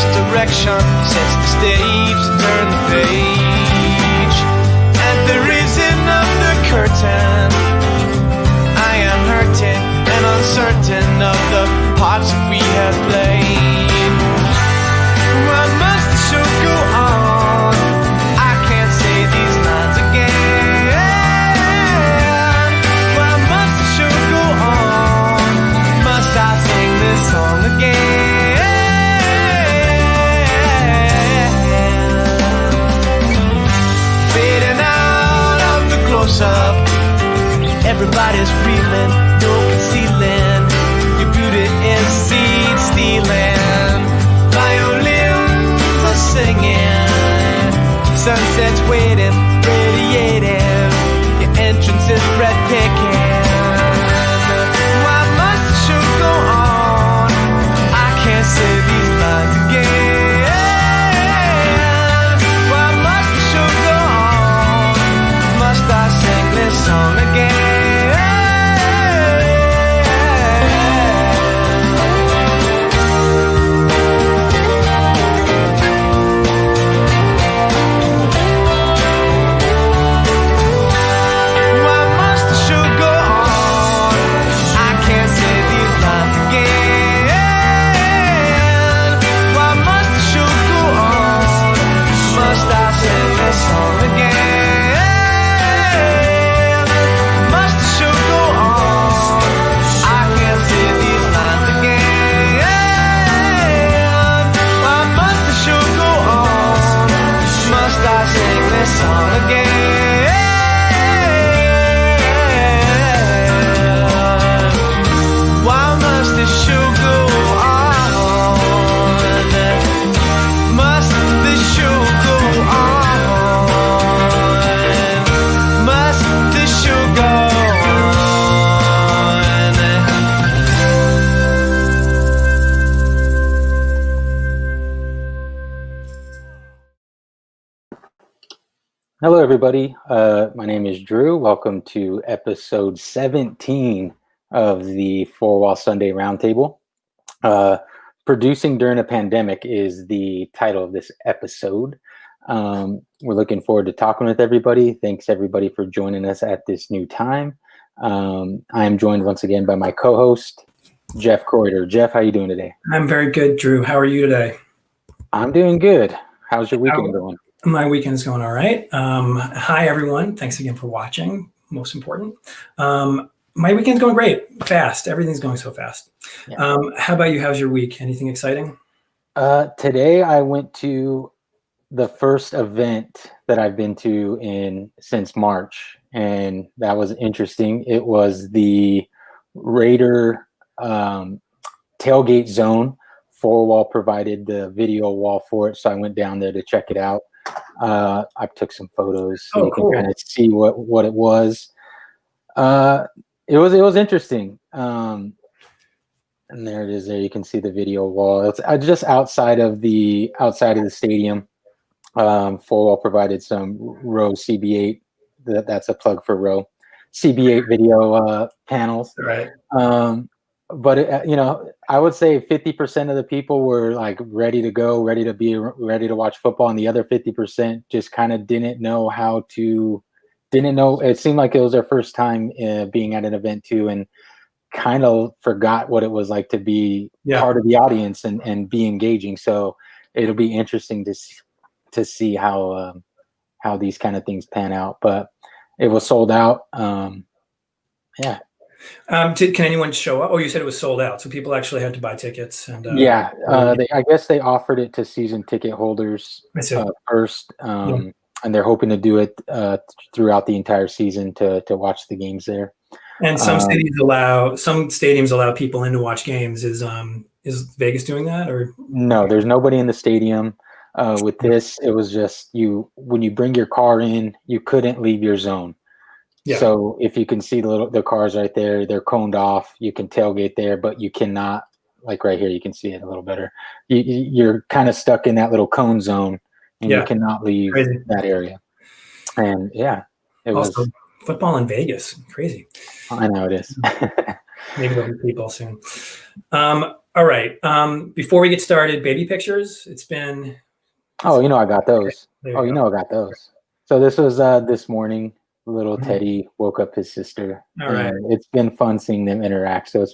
misdirection sets the stage to turn the page. At the raising of the curtain, I am hurting and uncertain of the parts that we have played. Why must the show go on? I can't say these lines again. Why must the show go on? Must I sing this song again? Fading out of the close-up, everybody's reeling, no concealing. Your beauty is seed stealing. Violins are singing, sunset's waiting, radiating. Your entrance is breathtaking. Why must the show go on? I can't say these lines again. Why must the show go on? Must I sing this song again? Hello, everybody. My name is Drew. Welcome to episode 17 of the Four Wall Sunday Roundtable. Producing during a pandemic is the title of this episode. We're looking forward to talking with everybody. Thanks, everybody, for joining us at this new time. I am joined once again by my co-host, Jeff Croyder. Jeff, how are you doing today? I'm very good, Drew. How are you today? I'm doing good. How's your weekend going? My weekend's going all right. Hi, everyone. Thanks again for watching. Most important. My weekend's going great. Fast. Everything's going so fast. Yeah. How about you? How's your week? Anything exciting? Today, I went to the first event that I've been to since March, and that was interesting. It was the Raider tailgate zone. Four Wall provided the video wall for it, so I went down there to check it out. I took some photos so you can kind of see what it was. It was interesting. And there it is. There you can see the video wall. It's just outside of the stadium. Four Wall provided some Row CB8. That's a plug for Row CB8 video panels. Right. But I would say 50% of the people were like ready to go, ready to watch football, and the other 50% just kind of didn't know. It seemed like it was their first time being at an event too, and kind of forgot what it was like to be part of the audience and be engaging. So it'll be interesting to see how these kind of things pan out. But it was sold out. Yeah. Can anyone show up? Oh, you said it was sold out, so people actually had to buy tickets. And I guess they offered it to season ticket holders first, and they're hoping to do it throughout the entire season to watch the games there. And some stadiums allow people in to watch games. Is Vegas doing that, or no? There's nobody in the stadium. With this, it was just when you bring your car in, you couldn't leave your zone. Yeah. So if you can see the cars right there, they're coned off. You can tailgate there, but you cannot, like right here, you can see it a little better. You're kind of stuck in that little cone zone, and you cannot leave that area. And it also, was football in Vegas. Crazy. I know it is. Maybe there'll be people soon. All right. Before we get started, baby pictures. It's been. Oh, I got those. There Oh, you go. I got those. So this was this morning. Little Teddy woke up his sister, All right. and it's been fun seeing them interact. So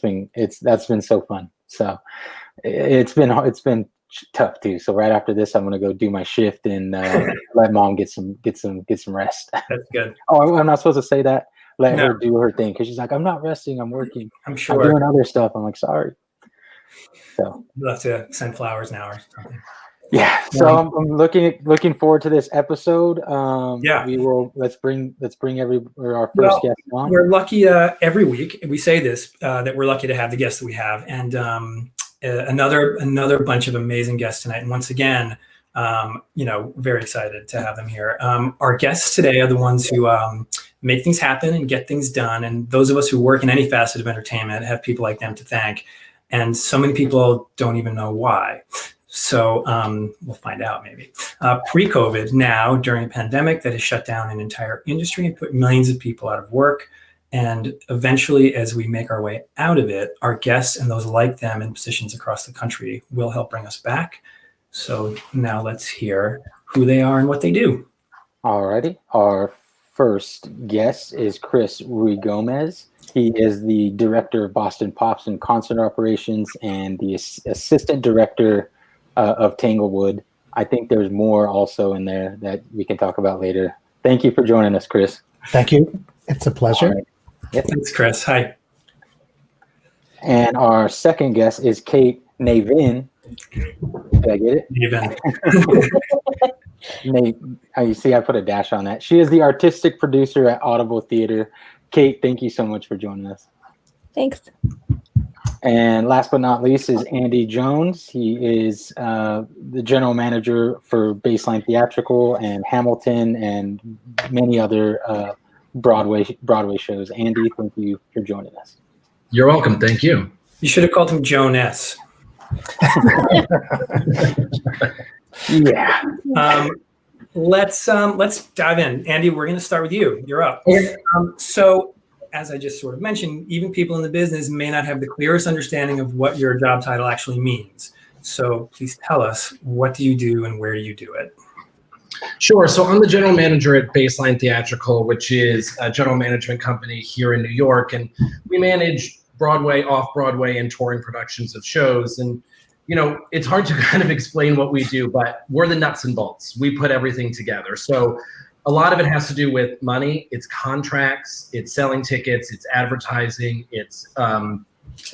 that's been so fun. So it's been tough too. So right after this, I'm gonna go do my shift and let mom get some rest. That's good. Oh, I'm not supposed to say that. Let No. her do her thing because she's like, I'm not resting. I'm working. I'm sure. I'm doing other stuff. I'm like, sorry. So We'll have to send flowers now or something. yeah. So I'm looking forward to this episode. Yeah. Let's bring our first guest on. We're lucky every week. We say this that we're lucky to have the guests that we have, and another bunch of amazing guests tonight. And once again, very excited to have them here. Our guests today are the ones who make things happen and get things done. And those of us who work in any facet of entertainment have people like them to thank. And so many people don't even know why. So we'll find out maybe. Pre-COVID, now during a pandemic that has shut down an entire industry and put millions of people out of work. And eventually, as we make our way out of it, our guests and those like them in positions across the country will help bring us back. So now let's hear who they are and what they do. Alrighty. Our first guest is Chris Ruigomez. He is the director of Boston Pops and concert operations and the assistant director of Tanglewood. I think there's more also in there that we can talk about later. Thank you for joining us, Chris. Thank you. It's a pleasure. Right. Yep. Thanks, Chris. Hi. And our second guest is Kate Navin. Did I get it? Navin. You see, I put a dash on that. She is the artistic producer at Audible Theater. Kate, thank you so much for joining us. Thanks. And last but not least is Andy Jones. He is the general manager for Baseline Theatrical and Hamilton and many other Broadway shows. Andy, thank you for joining us. You're welcome. Thank you. You should have called him Jonas. Yeah. Let's dive in. Andy, we're going to start with you. You're up. So, as I just sort of mentioned, even people in the business may not have the clearest understanding of what your job title actually means. So please tell us, what do you do and where do you do it? Sure. So I'm the general manager at Baseline Theatrical, which is a general management company here in New York. And we manage Broadway, off-Broadway, and touring productions of shows. And, it's hard to kind of explain what we do, but we're the nuts and bolts. We put everything together. So a lot of it has to do with money. It's contracts, it's selling tickets, it's advertising, it's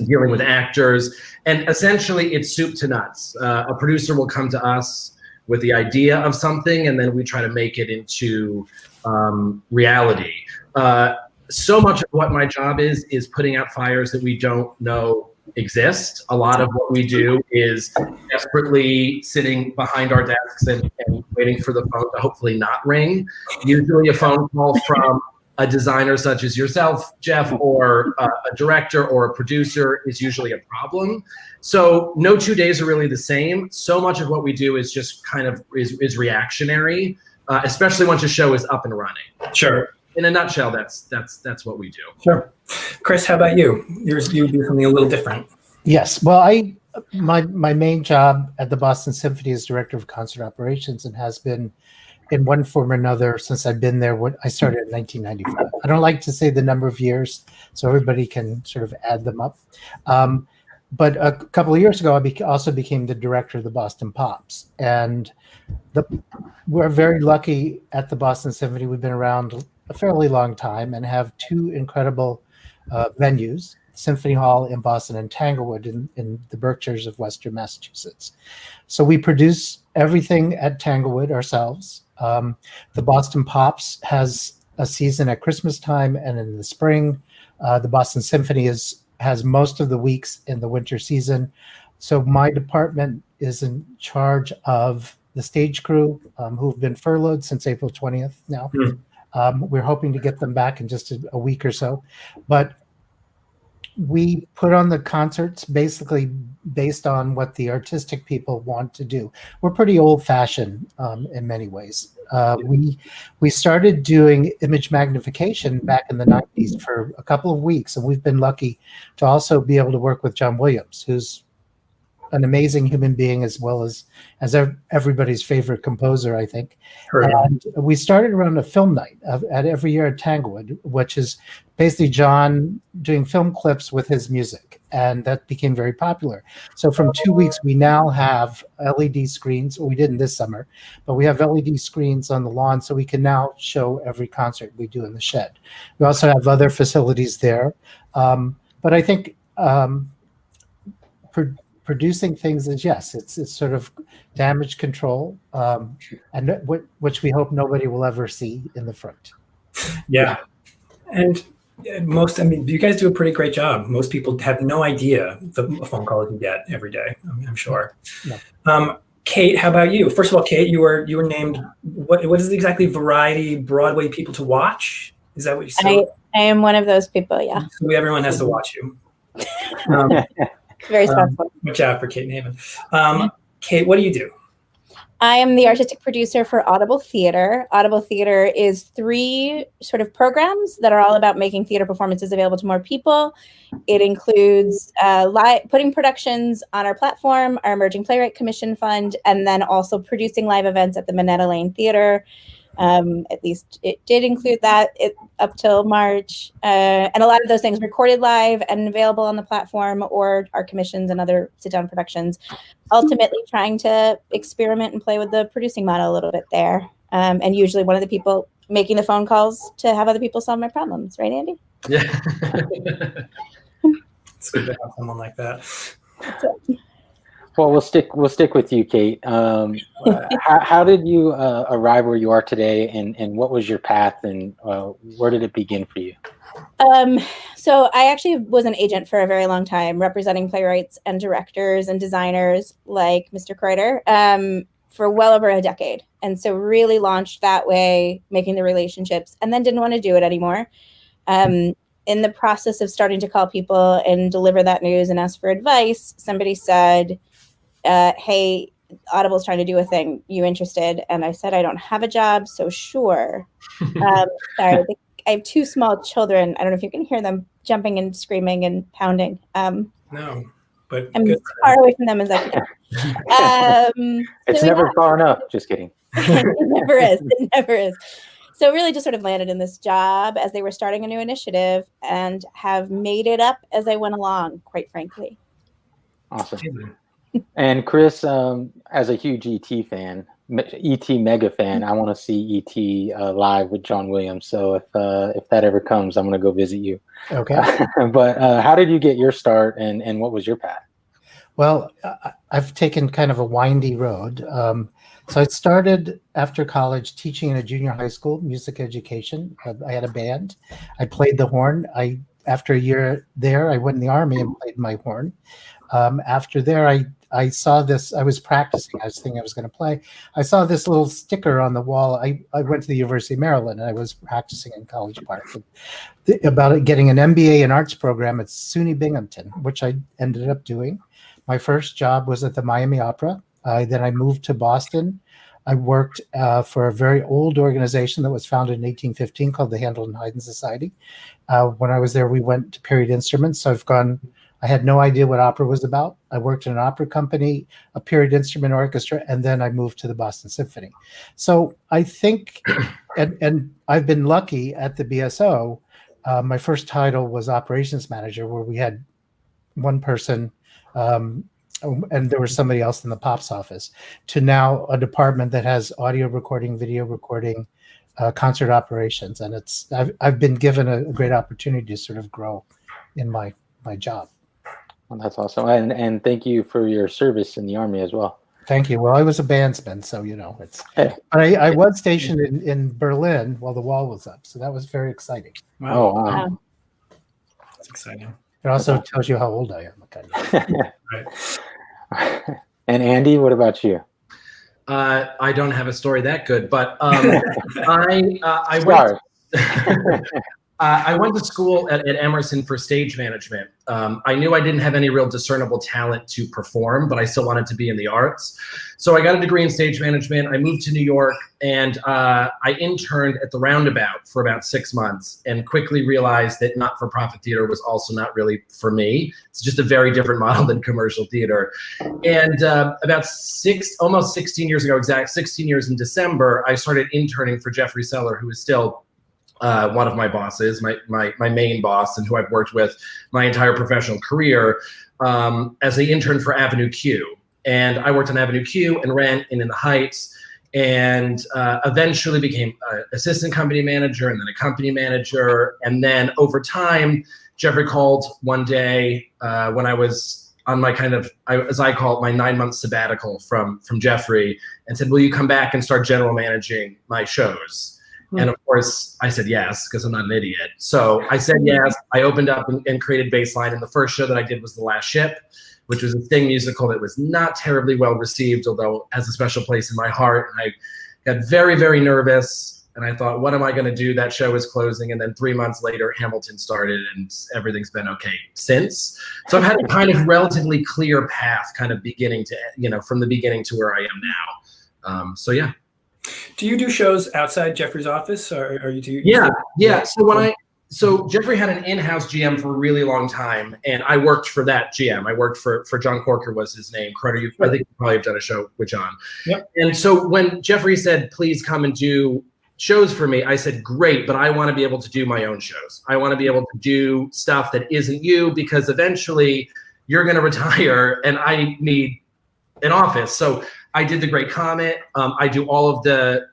dealing with actors. And essentially, it's soup to nuts. A producer will come to us with the idea of something, and then we try to make it into reality. So much of what my job is putting out fires that we don't know exist. A lot of what we do is desperately sitting behind our desks and waiting for the phone to hopefully not ring. Usually a phone call from a designer such as yourself, Jeff, or a director or a producer is usually a problem. So no 2 days are really the same. So much of what we do is just kind of is reactionary, especially once a show is up and running. Sure. In a nutshell, that's what we do. Sure. Chris, how about you? You do something a little different. Yes. Well, my main job at the Boston Symphony is director of concert operations and has been in one form or another since I've been there. I started in 1995. I don't like to say the number of years, so everybody can sort of add them up. But a couple of years ago, I also became the director of the Boston Pops. And we're very lucky at the Boston Symphony. We've been around a fairly long time and have two incredible venues, Symphony Hall in Boston and Tanglewood in the Berkshires of Western Massachusetts. So we produce everything at Tanglewood ourselves. The Boston Pops has a season at Christmas time and in the spring. The Boston Symphony has most of the weeks in the winter season. So my department is in charge of the stage crew who've been furloughed since April 20th now. We're hoping to get them back in just a week or so. But we put on the concerts basically based on what the artistic people want to do. We're pretty old-fashioned in many ways. We started doing image magnification back in the 90s for a couple of weeks, and we've been lucky to also be able to work with John Williams, who's an amazing human being as well as everybody's favorite composer, I think. Heard of him. And we started around a film night at every year at Tanglewood, which is basically John doing film clips with his music, and that became very popular. So from 2 weeks, we now have LED screens. Well, we didn't this summer, but we have LED screens on the lawn, so we can now show every concert we do in the shed. We also have other facilities there, but I think producing things is, yes, it's sort of damage control, and which we hope nobody will ever see in the front. Yeah. And you guys do a pretty great job. Most people have no idea the phone calls you get every day, I'm sure. Yeah. Kate, how about you? First of all, Kate, you were named, what is it exactly? Variety Broadway People to Watch? Is that what you said? I am one of those people, yeah. So everyone has to watch you. Very stressful. Watch out for Kate Navin. Kate, what do you do? I am the artistic producer for Audible Theater. Audible Theater is 3 sort of programs that are all about making theater performances available to more people. It includes putting productions on our platform, our Emerging Playwright Commission Fund, and then also producing live events at the Minetta Lane Theater. At least it did include that up till March. And a lot of those things recorded live and available on the platform, or our commissions and other sit-down productions. Ultimately trying to experiment and play with the producing model a little bit there. And usually one of the people making the phone calls to have other people solve my problems. Right, Andy? Yeah. It's good to have someone like that. Well, we'll stick with you, Kate. How did you arrive where you are today, and what was your path, and where did it begin for you? So I actually was an agent for a very long time, representing playwrights and directors and designers like Mr. Kreuter for well over a decade. And so really launched that way, making the relationships, and then didn't want to do it anymore. In the process of starting to call people and deliver that news and ask for advice, somebody said, hey, Audible's trying to do a thing. You interested? And I said, I don't have a job, so sure. Sorry, I have 2 small children. I don't know if you can hear them jumping and screaming and pounding. No, but I'm good. as far away from them as I can. It's so never far enough. Just kidding. It never is. It never is. So really just sort of landed in this job as they were starting a new initiative, and have made it up as I went along, quite frankly. Awesome. And Chris, as a huge ET fan, ET mega fan, I want to see ET live with John Williams. So if that ever comes, I'm going to go visit you. Okay. But how did you get your start, and what was your path? Well, I've taken kind of a windy road. So I started after college teaching in a junior high school, music education. I had a band. I played the horn. After a year there, I went in the Army and played my horn. After there, I saw this. I was practicing. I was thinking I was going to play. I saw this little sticker on the wall. I went to the University of Maryland, and I was practicing in College Park about getting an MBA in arts program at SUNY Binghamton, which I ended up doing. My first job was at the Miami Opera. Then I moved to Boston. I worked for a very old organization that was founded in 1815 called the Handel and Haydn Society. When I was there, we went to period instruments. So I had no idea what opera was about. I worked in an opera company, a period instrument orchestra, and then I moved to the Boston Symphony. So I think, and I've been lucky at the BSO. My first title was operations manager, where we had one person, and there was somebody else in the POPs office, to now a department that has audio recording, video recording, concert operations. And I've been given a great opportunity to sort of grow in my job. Well, that's awesome. And thank you for your service in the Army as well. Thank you. Well, I was a bandsman, so it's. Hey. But I was stationed in Berlin while the wall was up, so that was very exciting. Wow. Oh, wow. That's exciting. It also tells you how old I am. Right. And Andy, what about you? I don't have a story that good, but I I went to school at Emerson for stage management. I knew I didn't have any real discernible talent to perform, but I still wanted to be in the arts. So I got a degree in stage management. I moved to New York, and I interned at the Roundabout for about 6 months and quickly realized that not-for-profit theater was also not really for me. It's just a very different model than commercial theater. And about almost 16 years ago, 16 years in December, I started interning for Jeffrey Seller, who is still one of my bosses, my main boss, and who I've worked with my entire professional career, as an intern for Avenue Q. And I worked on Avenue Q and Rent and In the Heights, and eventually became assistant company manager and then a company manager. And then over time, Jeffrey called one day when I was on my as I call it, my 9-month sabbatical from Jeffrey, and said, will you come back and start general managing my shows? And of course, I said yes, because I'm not an idiot. So I said yes. I opened up and created Baseline. And the first show that I did was The Last Ship, which was a Sting musical that was not terribly well received, although has a special place in my heart. And I got very, very nervous. And I thought, what am I going to do? That show was closing. And then 3 months later, Hamilton started, and everything's been okay since. So I've had a kind of relatively clear path, kind of beginning to, from the beginning to where I am now. So yeah. Do you do shows outside Jeffrey's office, or are you do? Yeah. So Jeffrey had an in-house GM for a really long time, and I worked for that GM. I worked for John Corker was his name. I think you probably have done a show with John. Yep. And so when Jeffrey said, please come and do shows for me, I said, great, but I want to be able to do my own shows. I want to be able to do stuff that isn't you, because eventually you're going to retire and I need an office. So I did The Great Comet. I do all of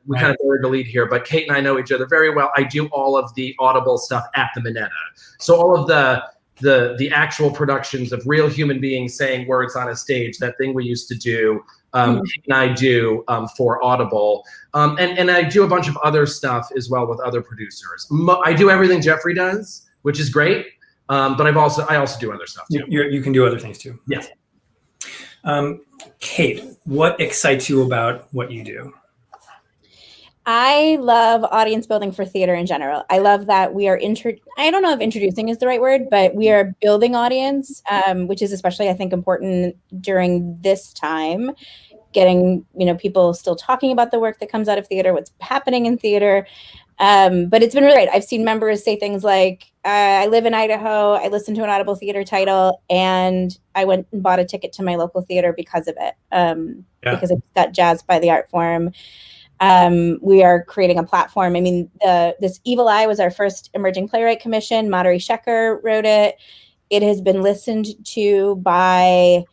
we kind of buried the lead here, but Kate and I know each other very well. I do all of the Audible stuff at the Minetta. So all of the actual productions of real human beings saying words on a stage, that thing we used to do, Kate and I do for Audible. And I do a bunch of other stuff as well with other producers. I do everything Jeffrey does, which is great. But I also do other stuff too. You can do other things too. Yes. Kate, what excites you about what you do? I love audience building for theater in general. I love that we are I don't know if introducing is the right word, but we are building audience, which is especially, I think, important during this time, getting, people still talking about the work that comes out of theater, what's happening in theater. But it's been really great. I've seen members say things like, I live in Idaho, I listened to an Audible Theater title, and I went and bought a ticket to my local theater because of it, because I got jazzed by the art form. We are creating a platform. I mean, this Evil Eye was our first emerging playwright commission. Madhuri Shekhar wrote it. It has been listened to by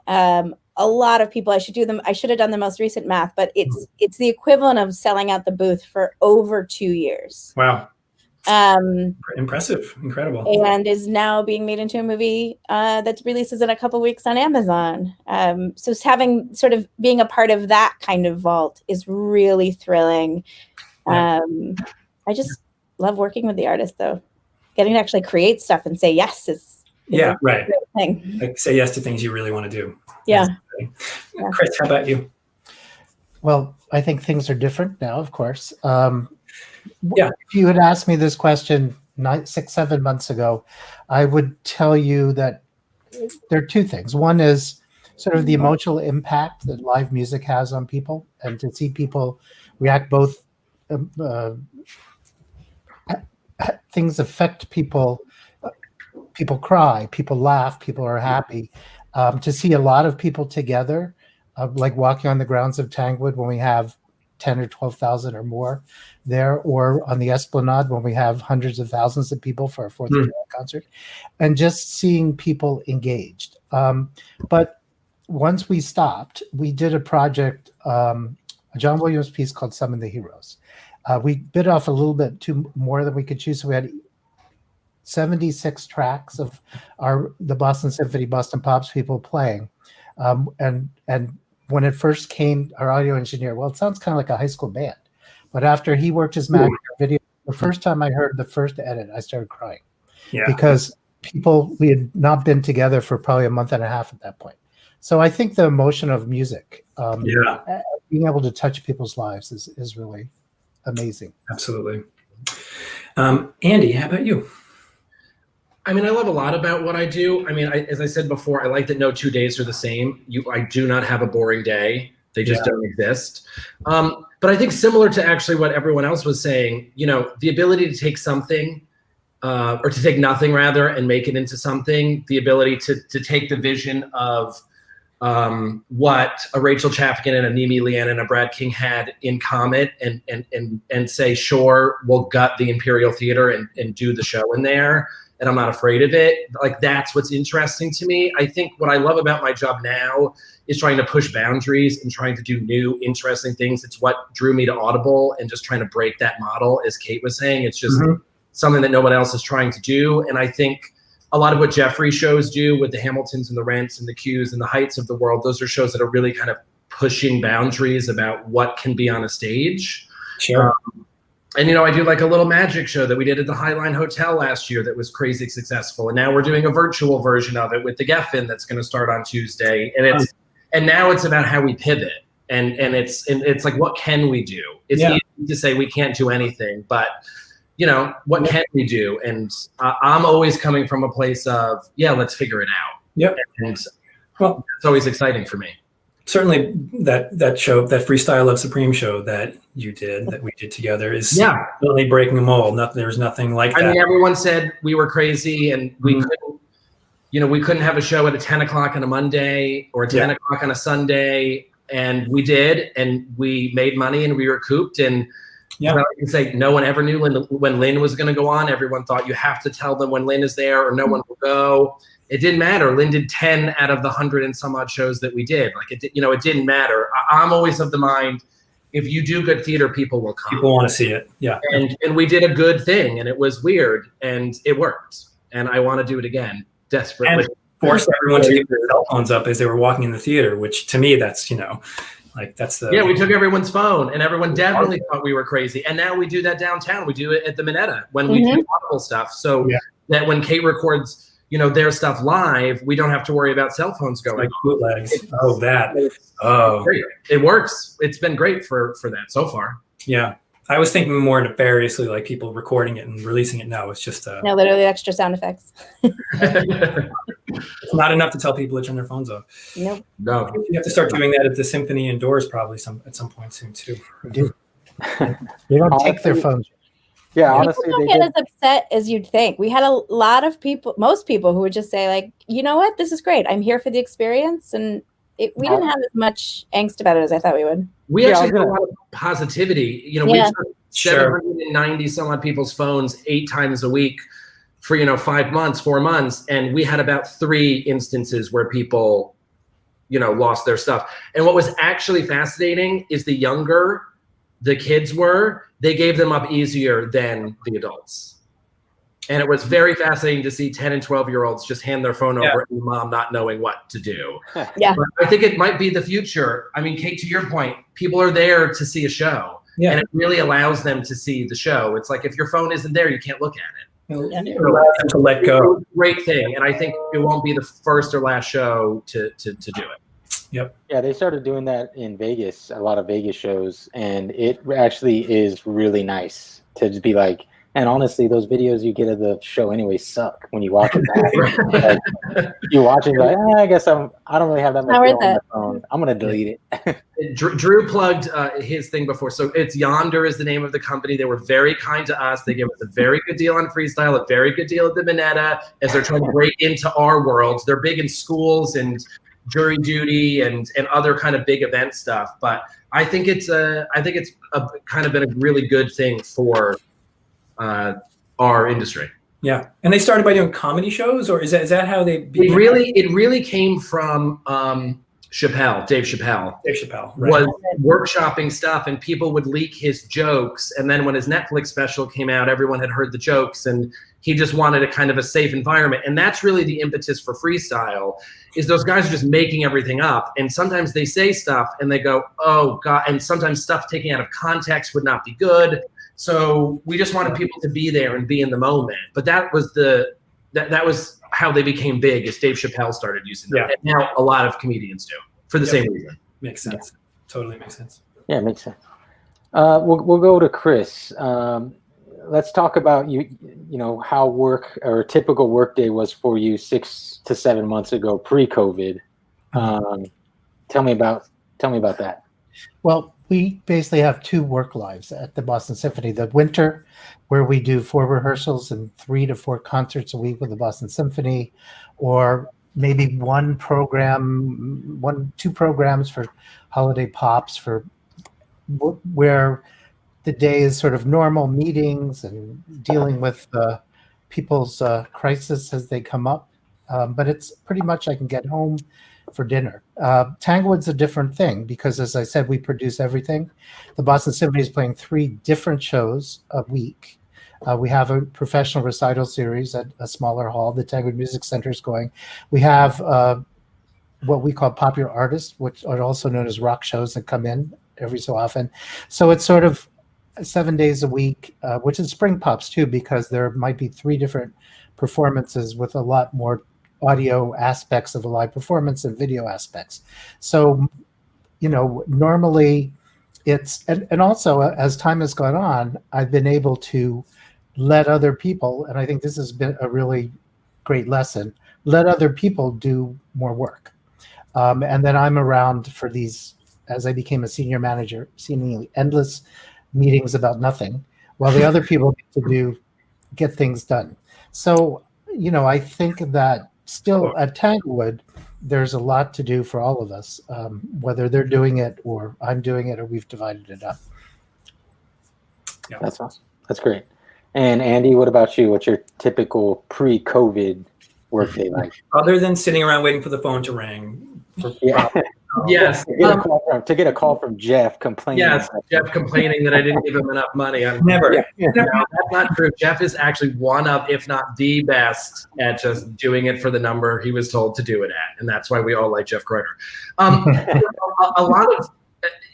a lot of people. I should have done the most recent math, but it's the equivalent of selling out the booth for over 2 years. Wow. Impressive. Incredible. And is now being made into a movie that releases in a couple weeks on Amazon. So being a part of that kind of vault is really thrilling. I just love working with the artist, though. Getting to actually create stuff and say yes is right. Thing. Like, say yes to things you really want to do. Yeah. Chris, how about you? Well, I think things are different now, of course. Yeah. If you had asked me this question 6-7 months ago, I would tell you that there are two things. One is sort of the emotional impact that live music has on people, and to see people react, both things affect people. People cry, people laugh, people are happy. To see a lot of people together, like walking on the grounds of Tanglewood when we have 10 or 12,000 or more there, or on the Esplanade when we have hundreds of thousands of people for a 4th of July concert, and just seeing people engaged. But once we stopped, we did a project, a John Williams piece called Summon the Heroes. We bit off a little bit more than we could choose, so we had 76 tracks of the Boston Symphony, Boston Pops people playing. And when it first came, our audio engineer, well, it sounds kind of like a high school band. But after he worked his magic video, the first time I heard the first edit, I started crying. Yeah. Because we had not been together for probably a month and a half at that point. So I think the emotion of music, being able to touch people's lives is really amazing. Absolutely. Andy, how about you? I mean, I love a lot about what I do. I mean, as I said before, I like that no 2 days are the same. I do not have a boring day. They just don't exist. But I think similar to actually what everyone else was saying, the ability to take something, or to take nothing rather, and make it into something, the ability to take the vision of what a Rachel Chafkin and a Nimi Leanne and a Brad King had in Comet and say, sure, we'll gut the Imperial Theater and do the show in there. And I'm not afraid of it. Like, that's what's interesting to me. I think what I love about my job now is trying to push boundaries and trying to do new, interesting things. It's what drew me to Audible, and just trying to break that model, as Kate was saying. It's just something that no one else is trying to do. And I think a lot of what Jeffrey shows do with the Hamiltons and the Rents and the Qs and the Heights of the world, those are shows that are really kind of pushing boundaries about what can be on a stage. Sure. And, I do like a little magic show that we did at the Highline Hotel last year that was crazy successful. And now we're doing a virtual version of it with the Geffen that's going to start on Tuesday. And now it's about how we pivot. And it's like, what can we do? It's easy to say we can't do anything, but what can we do? And I'm always coming from a place of, let's figure it out. Yep. And it's always exciting for me. Certainly that show, that Freestyle Love Supreme show that we did together is really breaking the mold. There's nothing like that. I mean, everyone said we were crazy and we couldn't have a show at 10 o'clock on a Monday or 10 o'clock on a Sunday. And we did, and we made money and we recouped. And I can say no one ever knew when Lynn was going to go on. Everyone thought you have to tell them when Lynn is there or no one will go. It didn't matter. Lynn did 10 out of the 100 and some odd shows that we did. Like, it didn't matter. I'm always of the mind, if you do good theater, people will come. People want to see it. Yeah. And we did a good thing, and it was weird, and it worked. And I want to do it again, desperately. And forced everyone to keep their cell phones up as they were walking in the theater, which to me, that's, that's the... Yeah, we took everyone's phone, and everyone definitely thought we were crazy. And now we do that downtown. We do it at the Minetta when we do Audible stuff. So that when Kate records their stuff live, we don't have to worry about cell phones going. Like bootlegs. Great. It works. It's been great for that so far. Yeah. I was thinking more nefariously, like people recording it and releasing it. No, it's just no, literally extra sound effects. It's not enough to tell people to turn their phones off. Nope. No. You have to start doing that at the Symphony indoors probably at some point soon too. We do. They don't take their phones. Yeah, honestly, people don't get as upset as you'd think. We had a lot of people, most people, who would just say, like, you know what, this is great. I'm here for the experience, and we didn't have as much angst about it as I thought we would. We actually had a lot of positivity. We took 790 some odd people's phones 8 times a week for 4 months, and we had about 3 instances where people, lost their stuff. And what was actually fascinating is the younger the kids were, they gave them up easier than the adults. And it was very fascinating to see 10 and 12-year-olds just hand their phone over and mom not knowing what to do. Yeah. But I think it might be the future. I mean, Kate, to your point, people are there to see a show. Yeah. And it really allows them to see the show. It's like, if your phone isn't there, you can't look at it. It allows them to let go. Great thing. And I think it won't be the first or last show to do it. Yep. Yeah, they started doing that in Vegas, a lot of Vegas shows, and it actually is really nice to just be like, and honestly, those videos you get of the show anyway suck when you watch them back. Like, you watch it, like, I guess I don't really have that much on my phone. I'm gonna delete it. Drew plugged his thing before, so it's Yonder is the name of the company. They were very kind to us. They gave us a very good deal on Freestyle, a very good deal at the Minetta, as they're trying to break into our worlds. They're big in schools and jury duty and other kind of big event stuff, but I think it's kind of been a really good thing for our industry. Yeah, and they started by doing comedy shows, or is that how they began? It really came from Dave Chappelle. Right. Was workshopping stuff, and people would leak his jokes, and then when his Netflix special came out, everyone had heard the jokes, and he just wanted a kind of a safe environment. And that's really the impetus for Freestyle, is those guys are just making everything up. And sometimes they say stuff and they go, oh God, and sometimes stuff taken out of context would not be good. So we just wanted people to be there and be in the moment. But that was that was how they became big, as Dave Chappelle started using them. And now a lot of comedians do, for the same reason. Makes sense. Totally makes sense. Yeah, it makes sense. We'll go to Chris. let's talk about you know, how work or a typical work day was for you 6 to 7 months ago, pre-COVID. Tell me about that. Well, we basically have two work lives at the Boston Symphony. The winter, where we do 4 rehearsals and 3 to 4 concerts a week with the Boston Symphony, or maybe 2 programs for holiday pops, for where the day is sort of normal meetings and dealing with people's crisis as they come up. But it's pretty much I can get home for dinner. Tanglewood's a different thing because, as I said, we produce everything. The Boston Symphony is playing 3 different shows a week. We have a professional recital series at a smaller hall. The Tanglewood Music Center is going. We have what we call popular artists, which are also known as rock shows that come in every so often. So it's sort of 7 days a week, which is spring pops too, because there might be 3 different performances with a lot more audio aspects of a live performance and video aspects. So, you know, normally it's, and also as time has gone on, I've been able to let other people, and I think this has been a really great lesson, let other people do more work. And then I'm around for these, as I became a senior manager, seemingly endless meetings about nothing, while the other people get to get things done. So, you know, I think that still at Tanglewood, there's a lot to do for all of us, whether they're doing it or I'm doing it or we've divided it up. Yeah. That's awesome. That's great. And Andy, what about you? What's your typical pre-COVID workday like? Other than sitting around waiting for the phone to ring. Yes. To get a call from Jeff complaining. Yes, Jeff complaining that I didn't give him enough money. Never. No, that's not true. Jeff is actually one of, if not the best at just doing it for the number he was told to do it at. And that's why we all like Jeff Kreuter. A lot of,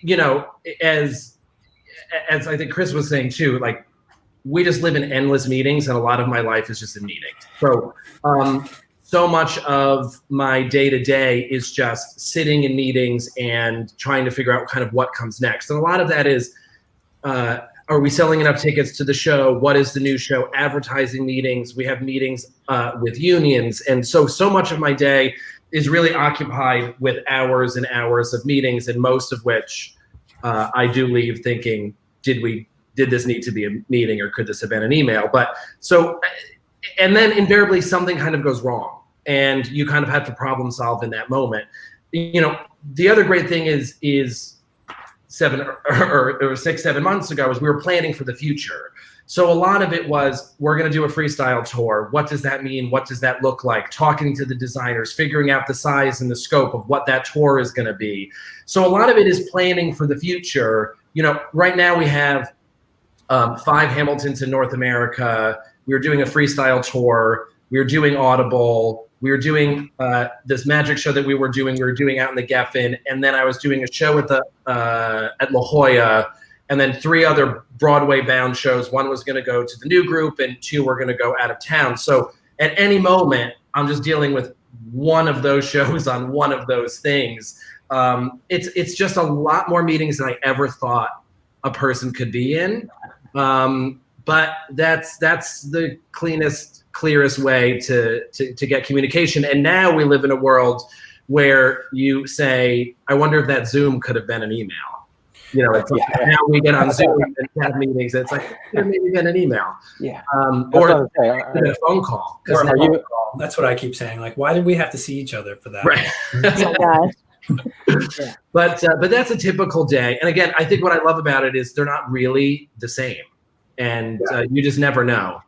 you know, as I think Chris was saying too, like, we just live in endless meetings, and a lot of my life is just in meetings. So, so much of my day-to-day is just sitting in meetings and trying to figure out kind of what comes next. And a lot of that is, are we selling enough tickets to the show? What is the new show? Advertising meetings. We have meetings with unions. And so much of my day is really occupied with hours and hours of meetings, and most of which I do leave thinking, did this need to be a meeting, or could this have been an email? But so, and then invariably something kind of goes wrong, and you kind of have to problem solve in that moment. You know, the other great thing is 7 or 6, 7 months ago is we were planning for the future. So a lot of it was, we're going to do a freestyle tour. What does that mean? What does that look like? Talking to the designers, figuring out the size and the scope of what that tour is going to be. So a lot of it is planning for the future. You know, right now we have 5 Hamiltons in North America. We were doing a freestyle tour. We were doing Audible. We were doing this magic show that we were doing out in the Geffen. And then I was doing a show at La Jolla, and then 3 other Broadway bound shows. 1 was going to go to the new group, and 2 were going to go out of town. So at any moment, I'm just dealing with one of those shows on one of those things. It's just a lot more meetings than I ever thought a person could be in. But that's the clearest way to get communication. And now we live in a world where you say, I wonder if that Zoom could have been an email. You know, it's like, now we get on Zoom and have meetings. It's like, it could have maybe been an email. Yeah. Or a phone call. That's what I keep saying. Like, why did we have to see each other for that? Right. Oh my gosh. But that's a typical day. And again, I think what I love about it is they're not really the same. And you just never know.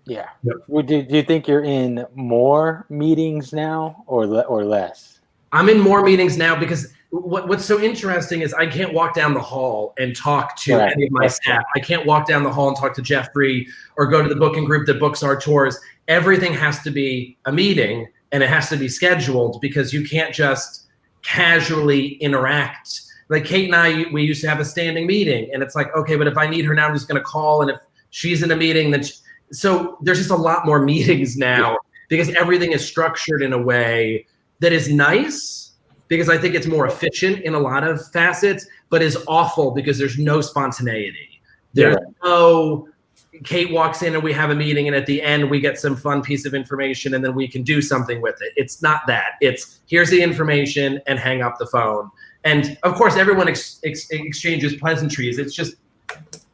Yeah. Yep. Do you think you're in more meetings now or less? I'm in more meetings now because what's so interesting is I can't walk down the hall and talk to any of my staff. I can't walk down the hall and talk to Jeffrey or go to the booking group that books our tours. Everything has to be a meeting, and it has to be scheduled, because you can't just casually interact. Like Kate and I, we used to have a standing meeting, and it's like, okay, but if I need her now, I'm just going to call. And if she's in a meeting, then so there's just a lot more meetings now because everything is structured in a way that is nice, because I think it's more efficient in a lot of facets, but is awful because there's no spontaneity. There's no, Kate walks in and we have a meeting, and at the end we get some fun piece of information and then we can do something with it. It's not that. It's here's the information and hang up the phone. And of course, everyone exchanges pleasantries. It's just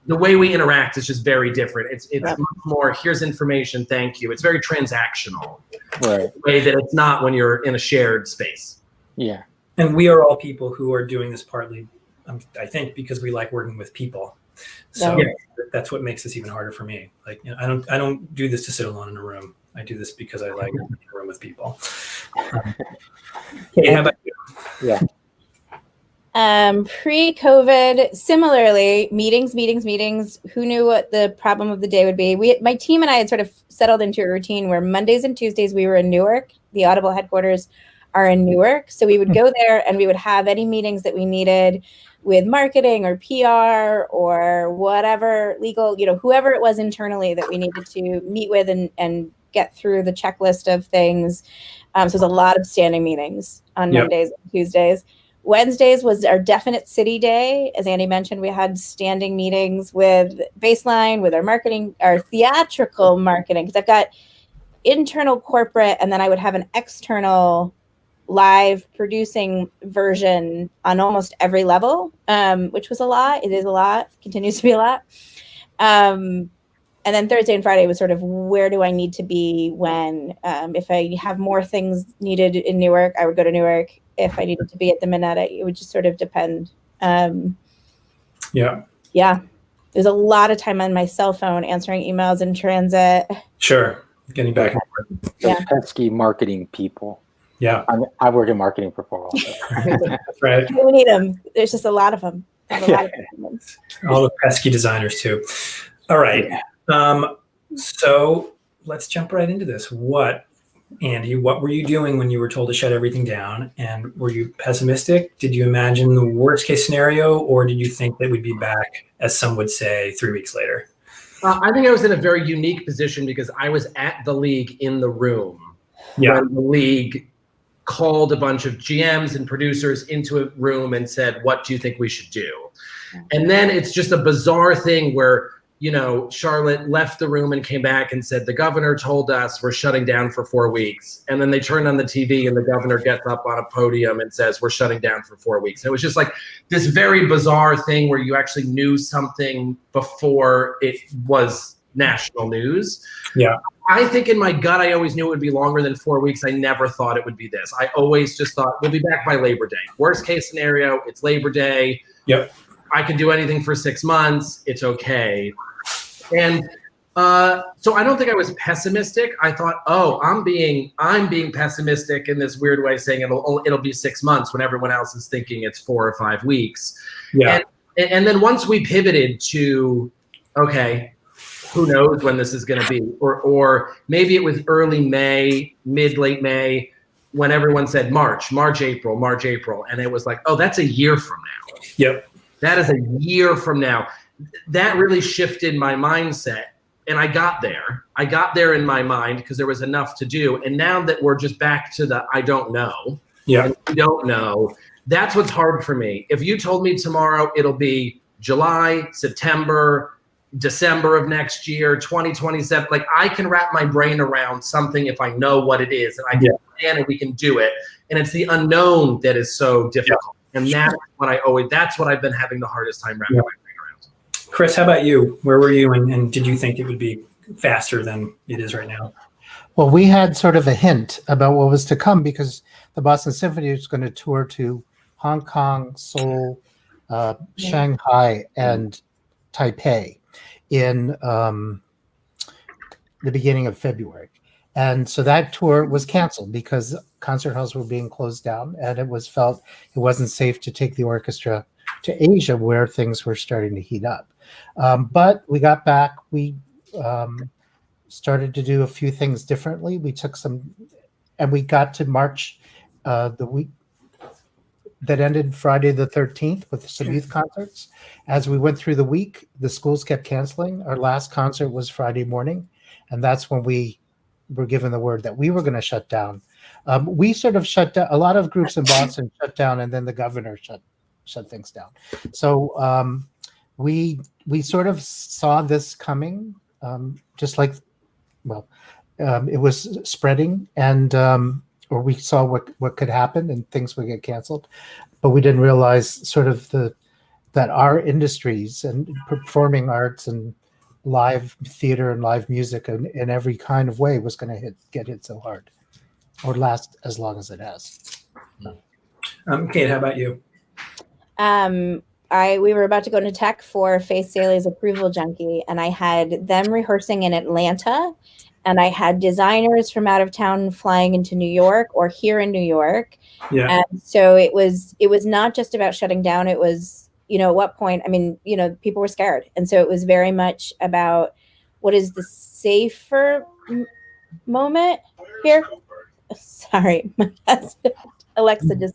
the way we interact is just very different. It's much more, here's information, thank you. It's very transactional. Right. The way that it's not when you're in a shared space. Yeah. And we are all people who are doing this partly, I think, because we like working with people. So that's what makes this even harder for me. Like, you know, I don't do this to sit alone in a room. I do this because I like being in a room with people. Kate, how about you? Yeah. Pre-COVID, similarly, meetings. Who knew what the problem of the day would be? My team and I had sort of settled into a routine where Mondays and Tuesdays we were in Newark. The Audible headquarters are in Newark. So we would go there and we would have any meetings that we needed with marketing or PR or whatever legal, you know, whoever it was internally that we needed to meet with and get through the checklist of things. So there's a lot of standing meetings on Mondays and Tuesdays. Wednesdays was our definite city day. As Andy mentioned, we had standing meetings with Baseline, with our marketing, our theatrical marketing, because I've got internal corporate, and then I would have an external live producing version on almost every level, which was a lot. It is a lot, continues to be a lot. And then Thursday and Friday was sort of where do I need to be when, if I have more things needed in Newark, I would go to Newark. If I needed to be at the Minetta, it would just sort of depend. Yeah. There's a lot of time on my cell phone answering emails in transit. Sure. Getting back. Those pesky marketing people. Yeah. I work in marketing for 4 also. That's right. We need them. There's just a lot of them. All the pesky designers too. All right. So let's jump right into this. Andy, what were you doing when you were told to shut everything down? And were you pessimistic? Did you imagine the worst case scenario, or did you think that we'd be back, as some would say, 3 weeks later? I think I was in a very unique position because I was at the league in the room when the league called a bunch of GMs and producers into a room and said, what do you think we should do? And then it's just a bizarre thing where, you know, Charlotte left the room and came back and said, the governor told us we're shutting down for 4 weeks. And then they turned on the TV and the governor gets up on a podium and says, we're shutting down for 4 weeks. And it was just like this very bizarre thing where you actually knew something before it was national news. Yeah. I think in my gut, I always knew it would be longer than 4 weeks. I never thought it would be this. I always just thought we'll be back by Labor Day. Worst case scenario, it's Labor Day. Yep. I can do anything for 6 months. It's okay. And so I don't think I was pessimistic. I thought, I'm being pessimistic in this weird way, saying it'll be 6 months when everyone else is thinking it's 4 or 5 weeks. Yeah. And then once we pivoted to, okay, who knows when this is going to be, or maybe it was early May, late May, when everyone said March, April, and it was like, that's a year from now. Yep. That is a year from now. That really shifted my mindset, and I got there in my mind because there was enough to do. And now that we're just back to the I don't know, we don't know, that's what's hard for me. If you told me tomorrow it'll be July, September, December of next year, 2027, like I can wrap my brain around something if I know what it is, and I can plan and we can do it. And it's the unknown that is so difficult. And that's what I've been having the hardest time wrapping my brain around. Chris, how about you? Where were you, and did you think it would be faster than it is right now? Well, we had sort of a hint about what was to come because the Boston Symphony was going to tour to Hong Kong, Seoul, Shanghai, and Taipei in the beginning of February. And so that tour was canceled because concert halls were being closed down, and it was felt it wasn't safe to take the orchestra to Asia where things were starting to heat up. But we got back. We started to do a few things differently. We took some, and we got to March, the week that ended Friday the 13th with some youth concerts. As we went through the week, the schools kept canceling. Our last concert was Friday morning, and that's when we were given the word that we were going to shut down. We sort of shut down. A lot of groups in Boston shut down, and then the governor shut things down. So we sort of saw this coming just like, well, it was spreading, and or we saw what could happen, and things would get canceled, but we didn't realize sort of that our industries and performing arts and live theater and live music in every kind of way was going to get hit so hard, or last as long as it has. Kate, how about you? We were about to go into tech for Faith Staley's Approval Junkie, and I had them rehearsing in Atlanta, and I had designers from out of town flying into New York or here in New York. Yeah. And so it was not just about shutting down. It was, at what point, people were scared. And so it was very much about what is the safer moment here. Sorry, my husband, Alexa just,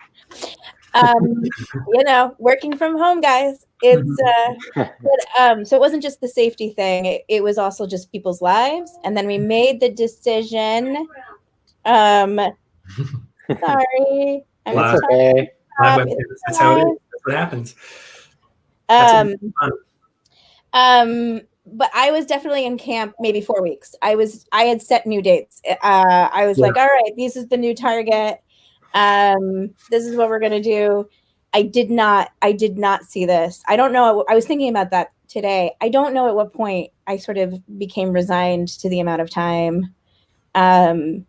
working from home, guys. It's, so it wasn't just the safety thing. It was also just people's lives. And then we made the decision. Sorry. It's okay. That's how it is. That's what happens. But I was definitely in camp maybe 4 weeks. I had set new dates. I was like, all right, this is the new target. This is what we're going to do. I did not see this. I don't know. I was thinking about that today. I don't know at what point I sort of became resigned to the amount of time. I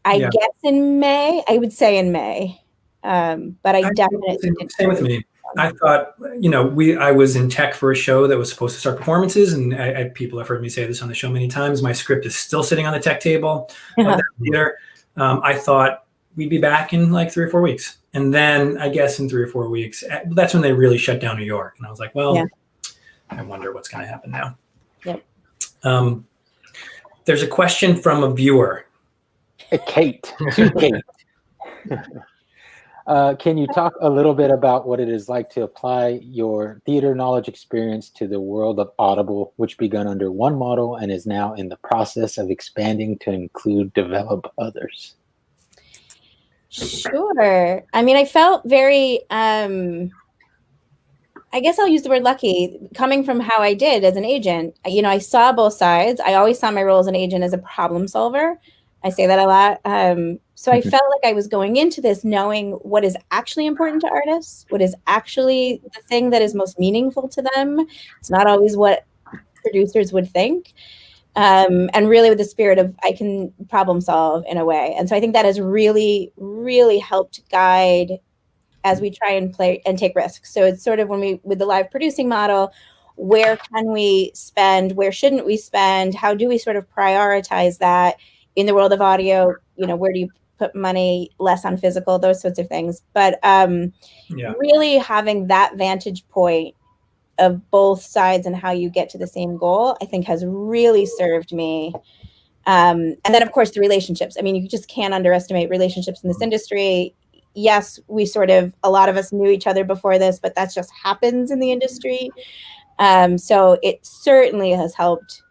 guess in May, I would say in May. But I definitely same with me. I thought, I was in tech for a show that was supposed to start performances, and people have heard me say this on the show many times. My script is still sitting on the tech table of that theater. I thought we'd be back in like 3 or 4 weeks, and then I guess in 3 or 4 weeks, that's when they really shut down New York, and I was like, well, I wonder what's going to happen now. Yep. There's a question from a viewer. Kate. Can you talk a little bit about what it is like to apply your theater knowledge experience to the world of Audible, which began under one model and is now in the process of expanding to develop others? Sure. I felt very, I guess I'll use the word lucky, coming from how I did as an agent. I saw both sides. I always saw my role as an agent as a problem solver. I say that a lot. So I felt like I was going into this knowing what is actually important to artists, what is actually the thing that is most meaningful to them. It's not always what producers would think. And really with the spirit of I can problem solve in a way. And so I think that has really, really helped guide as we try and play and take risks. So it's sort of with the live producing model, where can we spend? Where shouldn't we spend? How do we sort of prioritize that? In the world of audio, where do you put money less on physical, those sorts of things. But really having that vantage point of both sides and how you get to the same goal, I think has really served me. And then, of course, the relationships. You just can't underestimate relationships in this industry. Yes, a lot of us knew each other before this, but that just happens in the industry. So it certainly has helped.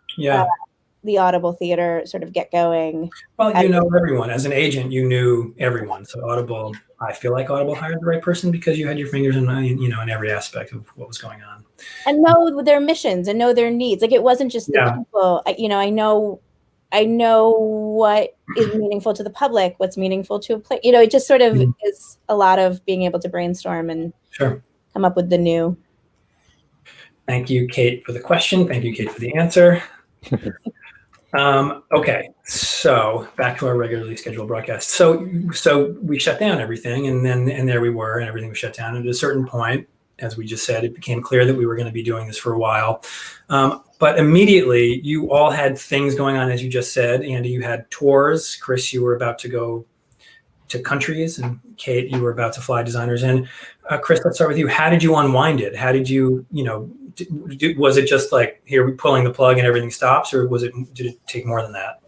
The Audible Theater sort of get going. Well, you know everyone. As an agent, you knew everyone. So Audible, I feel like Audible hired the right person because you had your fingers in every aspect of what was going on. And know their missions and know their needs. Like it wasn't just the people. I know what is meaningful to the public, what's meaningful to a play. It just sort of is a lot of being able to brainstorm and come up with the new. Thank you, Kate, for the question. Thank you, Kate, for the answer. Okay, so back to our regularly scheduled broadcast. So we shut down everything, and there we were, and everything was shut down. And at a certain point, as we just said, it became clear that we were going to be doing this for a while. But immediately, you all had things going on, as you just said. Andy, you had tours. Chris, you were about to go to countries, and Kate, you were about to fly designers in. Chris, let's start with you. How did you unwind it? How did you, was it just like here we're pulling the plug and everything stops, or did it take more than that?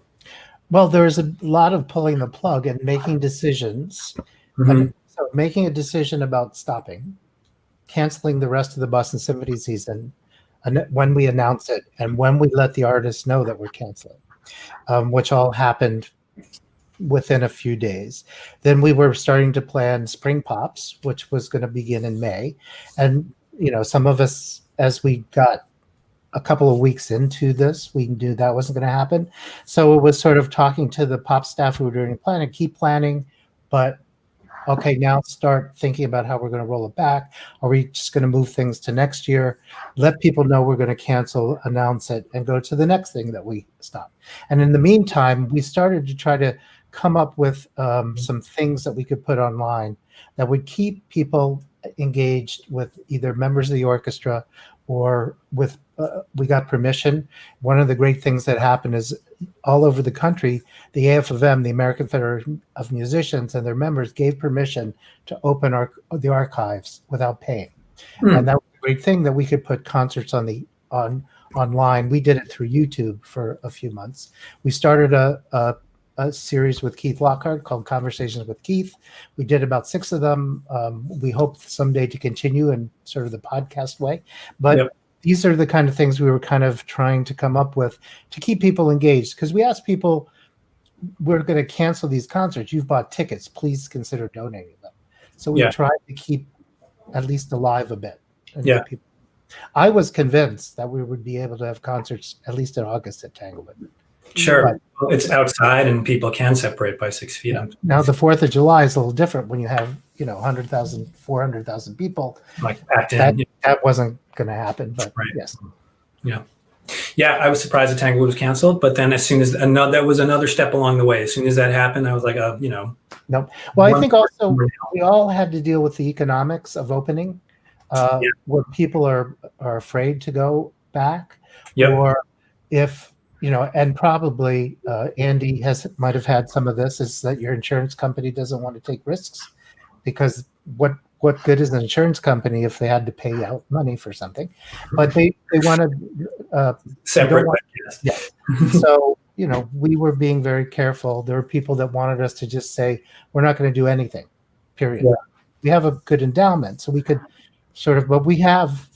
Well, there was a lot of pulling the plug and making decisions. So making a decision about stopping, canceling the rest of the Boston Symphony season, and when we announce it, and when we let the artists know that we're canceling, which all happened within a few days. Then we were starting to plan Spring Pops, which was going to begin in May. And, some of us, as we got a couple of weeks into this, we knew that wasn't going to happen. So it was sort of talking to the pop staff who were doing planning, keep planning, but okay, now start thinking about how we're going to roll it back. Are we just going to move things to next year? Let people know we're going to cancel, announce it, and go to the next thing that we stop. And in the meantime, we started to try to come up with some things that we could put online that would keep people engaged with either members of the orchestra or with, we got permission. One of the great things that happened is all over the country, the AFM, the American Federation of Musicians, and their members gave permission to open the archives without paying. And that was a great thing that we could put concerts online. We did it through YouTube for a few months. We started a series with Keith Lockhart called Conversations with Keith. We did about 6 of them. We hope someday to continue in sort of the podcast way. But these are the kind of things we were kind of trying to come up with to keep people engaged. Because we asked people, we're going to cancel these concerts. You've bought tickets. Please consider donating them. So we tried to keep at least alive a bit. And people. I was convinced that we would be able to have concerts at least in August at Tanglewood. Sure. But it's outside and people can separate by 6 feet. Now the 4th of July is a little different when you have, 100,000, 400,000 people. Like packed in. That wasn't going to happen, but yes. Yeah, I was surprised that Tanglewood was canceled, but then as soon as that was another step along the way. As soon as that happened, I was like, No. Well, I think also we all had to deal with the economics of opening, where people are afraid to go back, or if and probably Andy might have had some of this, is that your insurance company doesn't want to take risks, because what good is an insurance company if they had to pay out money for something? But they want to separate. So we were being very careful. There were people that wanted us to just say we're not going to do anything. Period. We have a good endowment, so we could sort of. But we have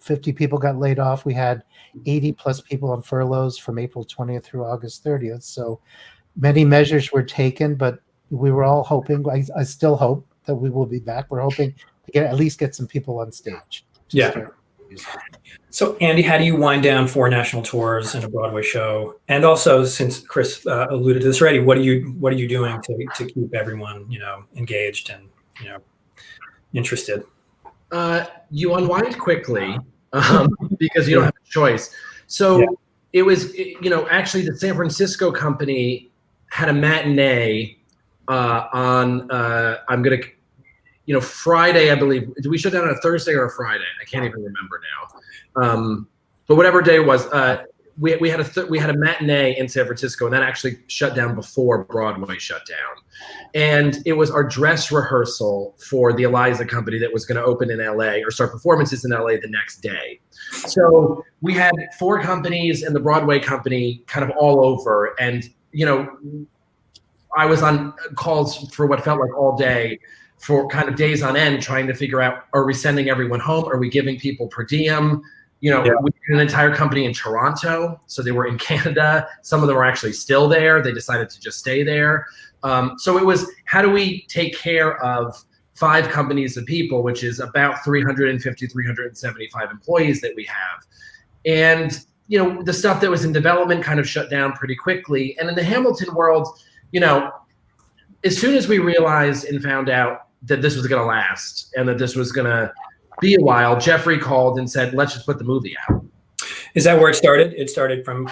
50 people got laid off. We had 80 plus people on furloughs from April 20th through August 30th. So many measures were taken, but we were all hoping. I still hope that we will be back. We're hoping to at least get some people on stage. So Andy, how do you wind down 4 national tours and a Broadway show? And also, since Chris alluded to this already, what are you doing to keep everyone engaged and interested? You unwind quickly because you don't have a choice. So it was, actually the San Francisco company had a matinee on, Friday, I believe. Did we shut down on a Thursday or a Friday? I can't even remember now. But whatever day it was, we had a matinee in San Francisco, and that actually shut down before Broadway shut down. And it was our dress rehearsal for the Eliza company that was going to open in LA or start performances in LA the next day. So we had 4 companies and the Broadway company kind of all over. And, I was on calls for what felt like all day, for kind of days on end, trying to figure out, are we sending everyone home? Are we giving people per diem? We had an entire company in Toronto, so they were in Canada. Some of them were actually still there. They decided to just stay there. So it was, how do we take care of 5 companies of people, which is about 350, 375 employees that we have. And, the stuff that was in development kind of shut down pretty quickly. And in the Hamilton world, as soon as we realized and found out that this was going to last and that this was going to be a while, Jeffrey called and said, let's just put the movie out. Is that where it started? It started from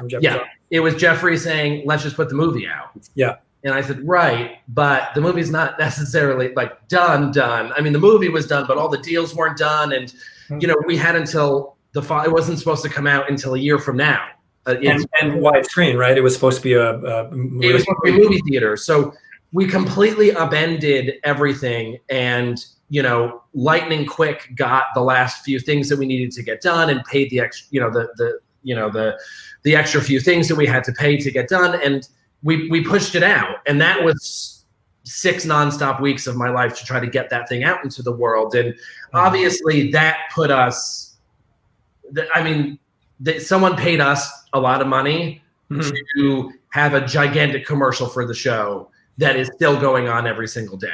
Jeffrey? Yeah, it was Jeffrey saying, let's just put the movie out. Yeah. And I said, right, but the movie's not necessarily like done. I mean, the movie was done, but all the deals weren't done. And, we had until it wasn't supposed to come out until a year from now. And widescreen, right? It was supposed to be a movie theater. So we completely upended everything, and lightning quick got the last few things that we needed to get done, and paid the extra, the extra few things that we had to pay to get done, and we pushed it out, and that was 6 nonstop weeks of my life to try to get that thing out into the world, and obviously that put us. Someone paid us a lot of money to have a gigantic commercial for the show that is still going on every single day.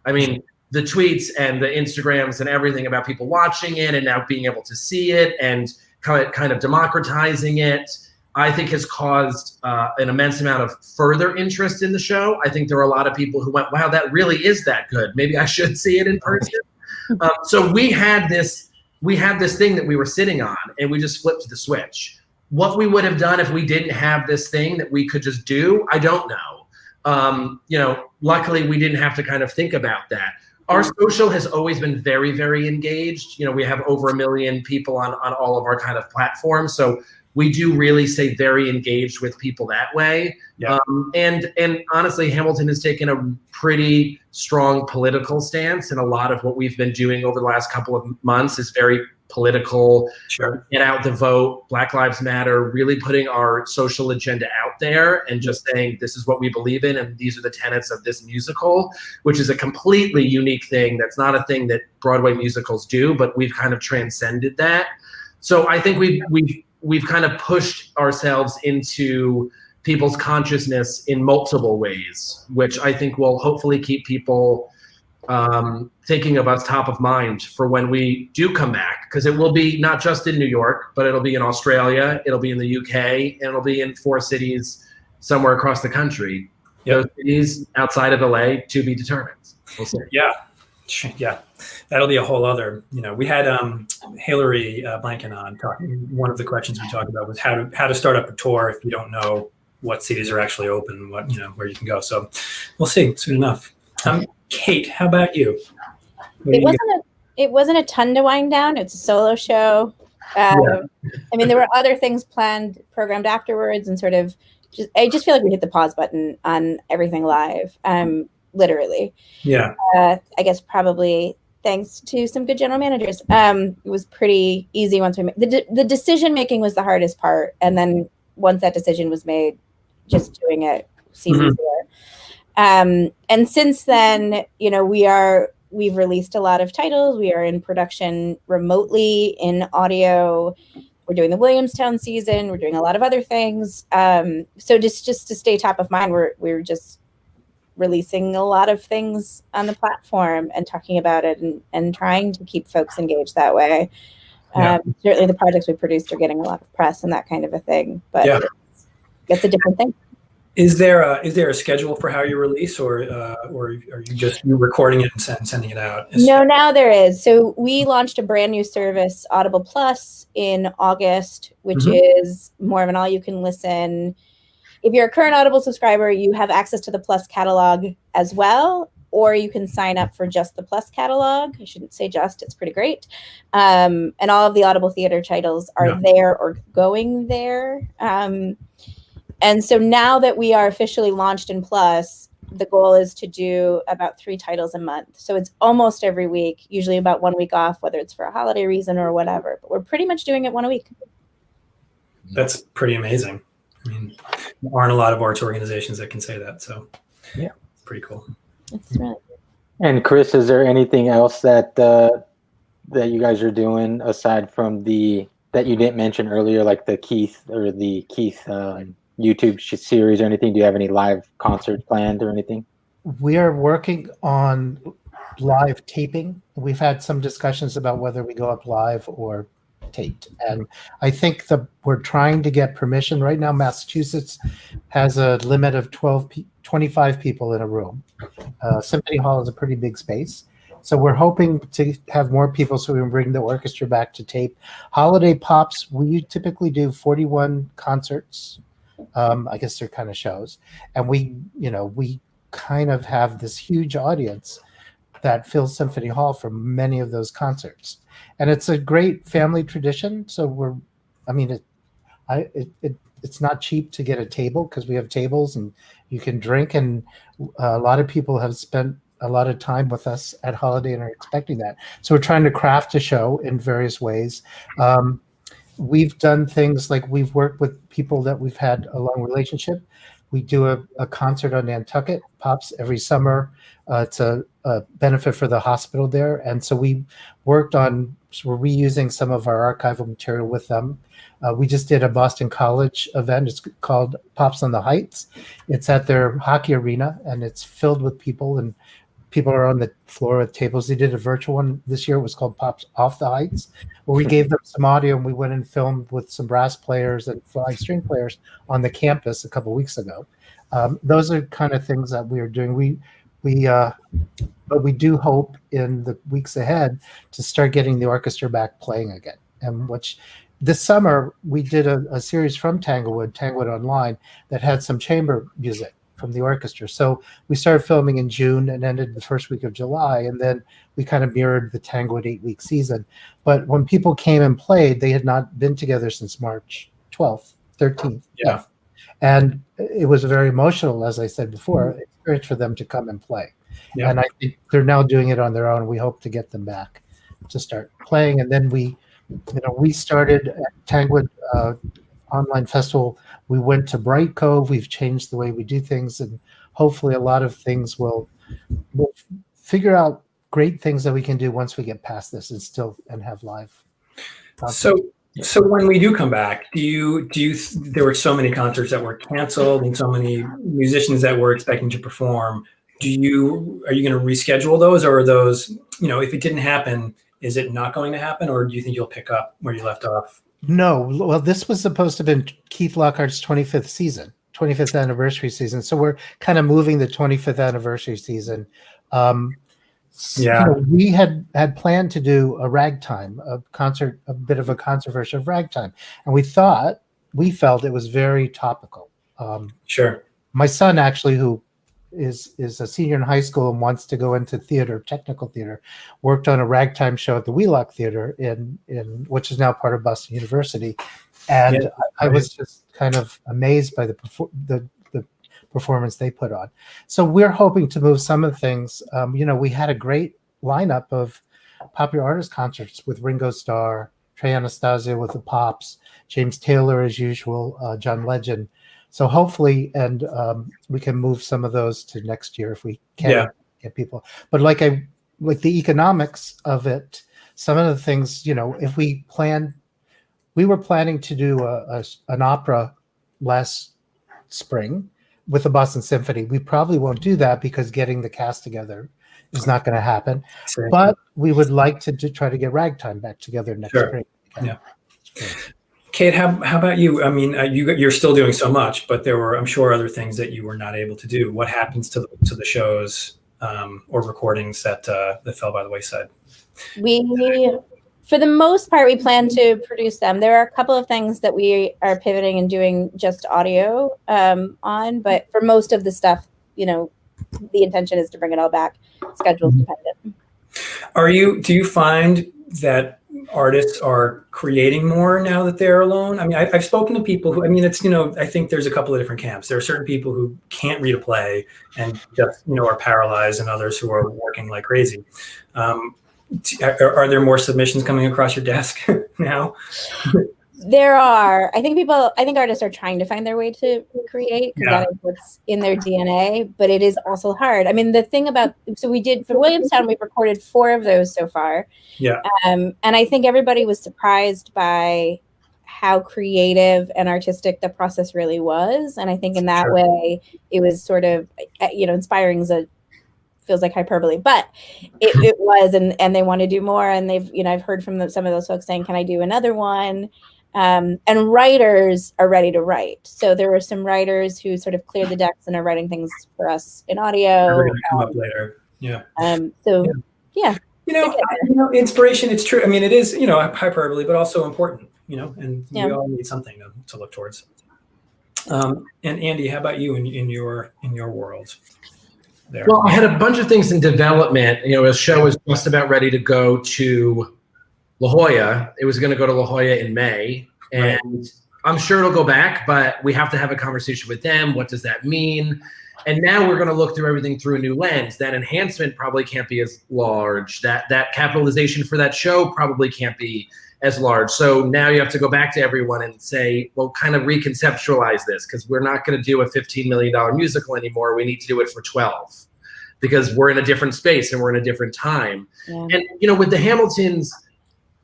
I mean, the tweets and the Instagrams and everything about people watching it and now being able to see it and kind of democratizing it, I think has caused an immense amount of further interest in the show. I think there are a lot of people who went, wow, that really is that good. Maybe I should see it in person. So we had this thing that we were sitting on, and we just flipped the switch. What we would have done if we didn't have this thing that we could just do, I don't know. Luckily we didn't have to kind of think about that. Our social has always been very, very engaged. We have over 1 million people on all of our kind of platforms. So we do really stay very engaged with people that way. Yeah. And honestly, Hamilton has taken a pretty strong political stance, and a lot of what we've been doing over the last couple of months is very political. Sure. Get out the vote, Black Lives Matter, really putting our social agenda out there and just saying this is what we believe in and these are the tenets of this musical, which is a completely unique thing. That's not a thing that Broadway musicals do, but we've kind of transcended that. So I think we've kind of pushed ourselves into people's consciousness in multiple ways, which I think will hopefully keep people thinking of us top of mind for when we do come back, because it will be not just in New York, but it'll be in Australia, it'll be in the UK, and it'll be in 4 cities somewhere across the country. Those cities outside of LA to be determined. We'll see. Yeah, that'll be a whole other. We had Hilary Blanken on talking. One of the questions we talked about was how to start up a tour if you don't know what cities are actually open, where you can go. So we'll see soon enough. Kate, how about you? It wasn't a ton to wind down. It's a solo show. I mean, there were other things programmed afterwards, and sort of I just feel like we hit the pause button on everything live. Literally. Yeah. I guess probably thanks to some good general managers. It was pretty easy once we made the decision making was the hardest part, and then once that decision was made, just doing it seemed easier. And since then, we've released a lot of titles. We are in production remotely in audio. We're doing the Williamstown season. We're doing a lot of other things. So just to stay top of mind, we're just releasing a lot of things on the platform and talking about it and trying to keep folks engaged that way. Certainly the projects we produced are getting a lot of press and that kind of a thing, but it's a different thing. Is there a schedule for how you release, or are you just recording it and sending it out? No, now there is. So we launched a brand new service, Audible Plus, in August, which is more of an all-you-can-listen. If you're a current Audible subscriber, you have access to the Plus catalog as well, or you can sign up for just the Plus catalog. I shouldn't say just, it's pretty great. And all of the Audible Theater titles are there or going there. And so now that we are officially launched in Plus, the goal is to do about 3 titles a month. So it's almost every week, usually about 1 week off, whether it's for a holiday reason or whatever. But we're pretty much doing it 1 a week. That's pretty amazing. I mean, there aren't a lot of arts organizations that can say that. So yeah, it's pretty cool. It's really good. And Chris, is there anything else that you guys are doing aside from that you didn't mention earlier, like the Keith YouTube series or anything? Do you have any live concerts planned or anything? We are working on live taping. We've had some discussions about whether we go up live or taped. And I think we're trying to get permission. Right now, Massachusetts has a limit of 25 people in a room. Symphony Hall is a pretty big space. So we're hoping to have more people so we can bring the orchestra back to tape. Holiday Pops, we typically do 41 concerts. I guess they're kind of shows. And we kind of have this huge audience that fills Symphony Hall for many of those concerts. And it's a great family tradition. So it's not cheap to get a table because we have tables and you can drink. And a lot of people have spent a lot of time with us at Holiday and are expecting that. So we're trying to craft a show in various ways. We've done things like we've worked with people that we've had a long relationship. We do a concert on Nantucket Pops every summer. It's a benefit for the hospital there. And so we're reusing some of our archival material with them. We just did a Boston College event. It's called Pops on the Heights. It's at their hockey arena, and it's filled with people, and people are on the floor with tables. They did a virtual one this year. It was called Pops Off the Heights, where we gave them some audio and we went and filmed with some brass players and 5 string players on the campus a couple weeks ago. Those are kind of things that we are doing. But we do hope in the weeks ahead to start getting the orchestra back playing again. And which this summer we did a series from Tanglewood Online, that had some chamber music from the orchestra. So we started filming in June and ended the first week of July, and then we kind of mirrored the Tanglewood 8-week season. But when people came and played, they had not been together since March 12th, 13th. Yeah. And it was a very emotional, as I said before, experience for them to come and play. Yeah. And I think they're now doing it on their own. We hope to get them back to start playing. And then we started at Tanglewood Online Festival. We went to Bright Cove. We've changed the way we do things, and hopefully a lot of things we'll figure out great things that we can do once we get past this and have live concerts. So when we do come back, there were so many concerts that were canceled and so many musicians that were expecting to perform. Are you going to reschedule those, or are those, if it didn't happen, is it not going to happen, or do you think you'll pick up where you left off? No. Well, this was supposed to have been Keith Lockhart's 25th anniversary season. So we're kind of moving the 25th anniversary season. We had planned to do a ragtime, a concert, a bit of a concert version of ragtime. And we felt it was very topical. Sure. My son, actually, who is a senior in high school and wants to go into theater, technical theater, worked on a ragtime show at the Wheelock Theater in which is now part of Boston University. And I was just kind of amazed by the performance they put on. So we're hoping to move some of the things. We had a great lineup of popular artist concerts with Ringo Starr, Trey Anastasio with the Pops, James Taylor as usual, John Legend. So hopefully, and we can move some of those to next year if we can get people. But like the economics of it, some of the things, if we were planning to do an opera last spring with the Boston Symphony. We probably won't do that because getting the cast together is not going to happen. Sure. But we would like to try to get ragtime back together next spring. Yeah. Kate, how about you? I mean, you're still doing so much, but there were, I'm sure, other things that you were not able to do. What happens to the shows or recordings that fell by the wayside? For the most part, we plan to produce them. There are a couple of things that we are pivoting and doing just audio on, but for most of the stuff, the intention is to bring it all back, schedule dependent. Do you find that artists are creating more now that they're alone? I mean, I've spoken to people who, I think there's a couple of different camps. There are certain people who can't read a play and just, are paralyzed, and others who are working like crazy. Are there more submissions coming across your desk now? There are. I think artists are trying to find their way to create, because that is what's in their DNA, but it is also hard. I mean, the thing we did for Williamstown, we've recorded 4 of those so far. Yeah. And I think everybody was surprised by how creative and artistic the process really was. And I think in that way, it was sort of, inspiring feels like hyperbole, but it was, and they want to do more. And they've, I've heard from some of those folks saying, can I do another one? And writers are ready to write. So there were some writers who sort of cleared the decks and are writing things for us in audio. We're gonna come up later. Yeah. Yeah. Inspiration, it's true. I mean, it is, hyperbole, but also important, and we all need something to look towards. And Andy, how about you in your world? There. Well, I had a bunch of things in development. A show was just about ready to go to La Jolla. It was going to go to La Jolla in May, and I'm sure it'll go back, but we have to have a conversation with them. What does that mean? And now we're going to look through everything through a new lens. That enhancement probably can't be as large. That capitalization for that show probably can't be as large. So now you have to go back to everyone and say, well, kind of reconceptualize this, because we're not going to do a $15 million musical anymore. We need to do it for 12, because we're in a different space and we're in a different time. Yeah. And, with the Hamiltons,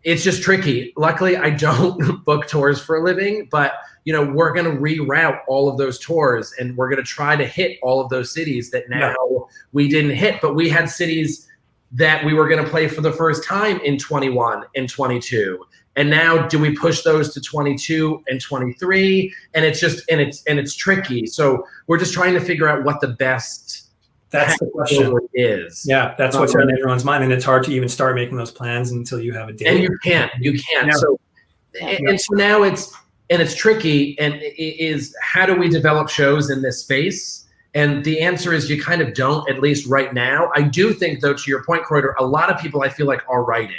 it's just tricky. Luckily, I don't book tours for a living, but we're going to reroute all of those tours, and we're going to try to hit all of those cities that now we didn't hit, but we had cities that we were going to play for the first time in 21 and 22. And now do we push those to 22 and 23? And it's just, and it's tricky. So we're just trying to figure out what the best That's the question. Is. Yeah, that's what's on everyone's mind. And it's hard to even start making those plans until you have a date. And you can't. Yeah. So, and so now it's tricky. And it is, how do we develop shows in this space? And the answer is you kind of don't, at least right now. I do think, though, to your point, Kreuter, a lot of people I feel like are writing.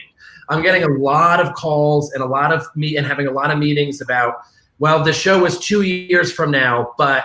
I'm getting a lot of calls and having a lot of meetings about, well, the show is 2 years from now, but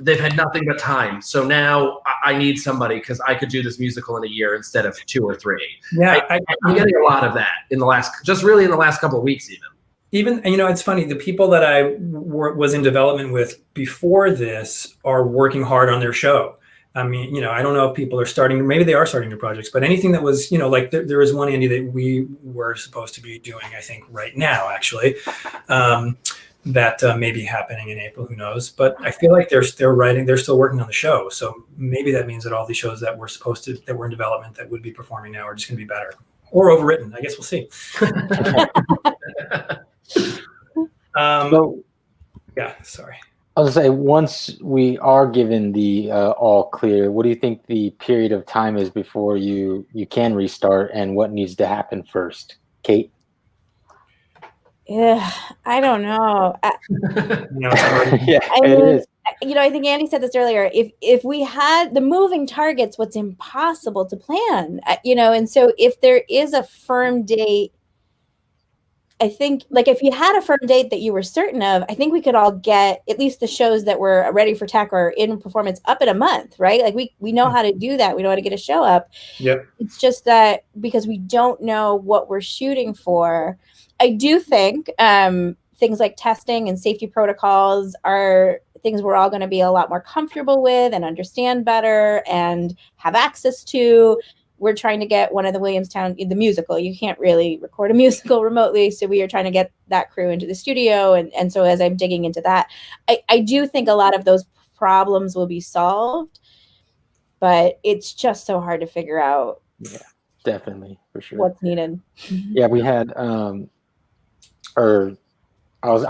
they've had nothing but time. So now I need somebody because I could do this musical in a year instead of 2 or 3. Yeah, I'm getting a lot of that in the last couple of weeks even. Even, it's funny, the people that I was in development with before this are working hard on their show. I mean, I don't know if people are starting, maybe they are starting new projects, but anything that was, like there was one, Andy, that we were supposed to be doing, I think right now, actually, that may be happening in April, who knows? But I feel like they're still working on the show. So maybe that means that all these shows that were in development that would be performing now are just going to be better or overwritten. I guess we'll see. Sorry. I was going to say, once we are given the all clear, what do you think the period of time is before you can restart, and what needs to happen first? Kate? Yeah, I don't know. Yeah, it is. I think Andy said this earlier. If we had the moving targets, what's impossible to plan, and so if there is a firm date, I think, like, if you had a firm date that you were certain of, I think we could all get at least the shows that were ready for tech or in performance up in a month, right? Like we know how to do that. We know how to get a show up. Yep. It's just that because we don't know what we're shooting for, I do think things like testing and safety protocols are things we're all going to be a lot more comfortable with and understand better and have access to. We're trying to get one of the Williamstown, the musical. You can't really record a musical remotely. So we are trying to get that crew into the studio. And so as I'm digging into that, I do think a lot of those problems will be solved, but it's just so hard to figure out. Yeah, definitely, for sure. What's needed. Yeah, we had, I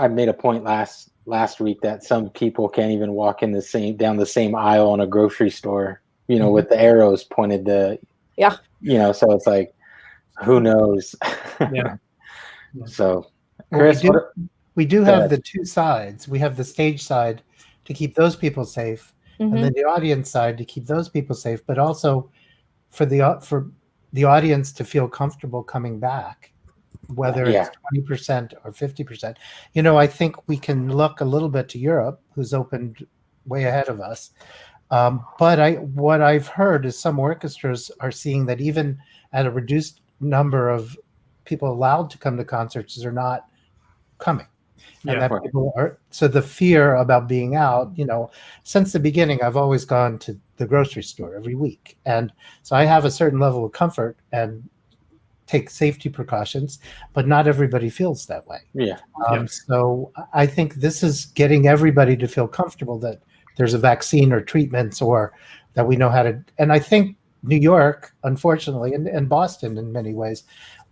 made a point last week that some people can't even walk down the same aisle in a grocery store, with the arrows pointed to. Yeah. So it's like, who knows? Yeah. So, Chris, we do have the two sides. We have the stage side to keep those people safe, and then the audience side to keep those people safe, but also for the audience to feel comfortable coming back, whether it's 20% or 50%. I think we can look a little bit to Europe, who's opened way ahead of us. But what I've heard is some orchestras are seeing that even at a reduced number of people allowed to come to concerts are not coming. And that people are, so the fear about being out, since the beginning, I've always gone to the grocery store every week. And so I have a certain level of comfort and take safety precautions, but not everybody feels that way. Yeah. So I think this is getting everybody to feel comfortable that there's a vaccine or treatments, or that we know how to. And I think New York, unfortunately, and Boston in many ways,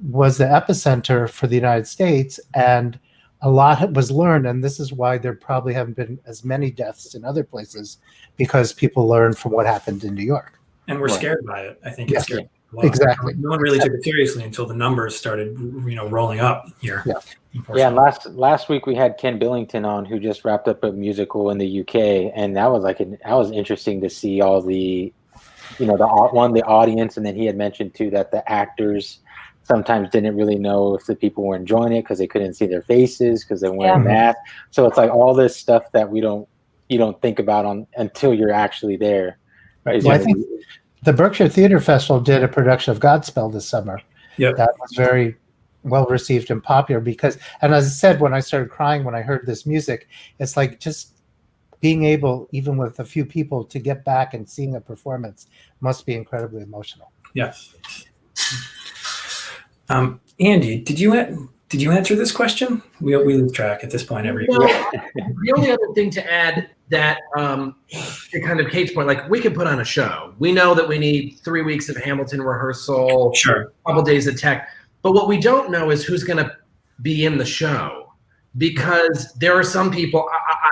was the epicenter for the United States, and a lot was learned. And this is why there probably haven't been as many deaths in other places, because people learned from what happened in New York. And we're scared by it. I think it's scared. Exactly. No one really took it seriously until the numbers started, rolling up here. Yeah. Yeah. Last week we had Ken Billington on, who just wrapped up a musical in the UK, and that was interesting to see all the, the audience, and then he had mentioned too that the actors sometimes didn't really know if the people were enjoying it because they couldn't see their faces because they weren't masks. So it's like all this stuff that you don't think about until you're actually there. Right? Well, I think the Berkshire Theater Festival did a production of Godspell this summer. Yep. That was very well received and popular and as I said, when I started crying when I heard this music, it's like just being able, even with a few people, to get back and seeing a performance must be incredibly emotional. Yes. Andy, did you Did you answer this question? We lose track at this point every Well, year. the only other thing to add that to kind of Kate's point, like we can put on a show. We know that we need 3 weeks of Hamilton rehearsal, Sure. a couple days of tech, but what we don't know is who's going to be in the show, because there are some people,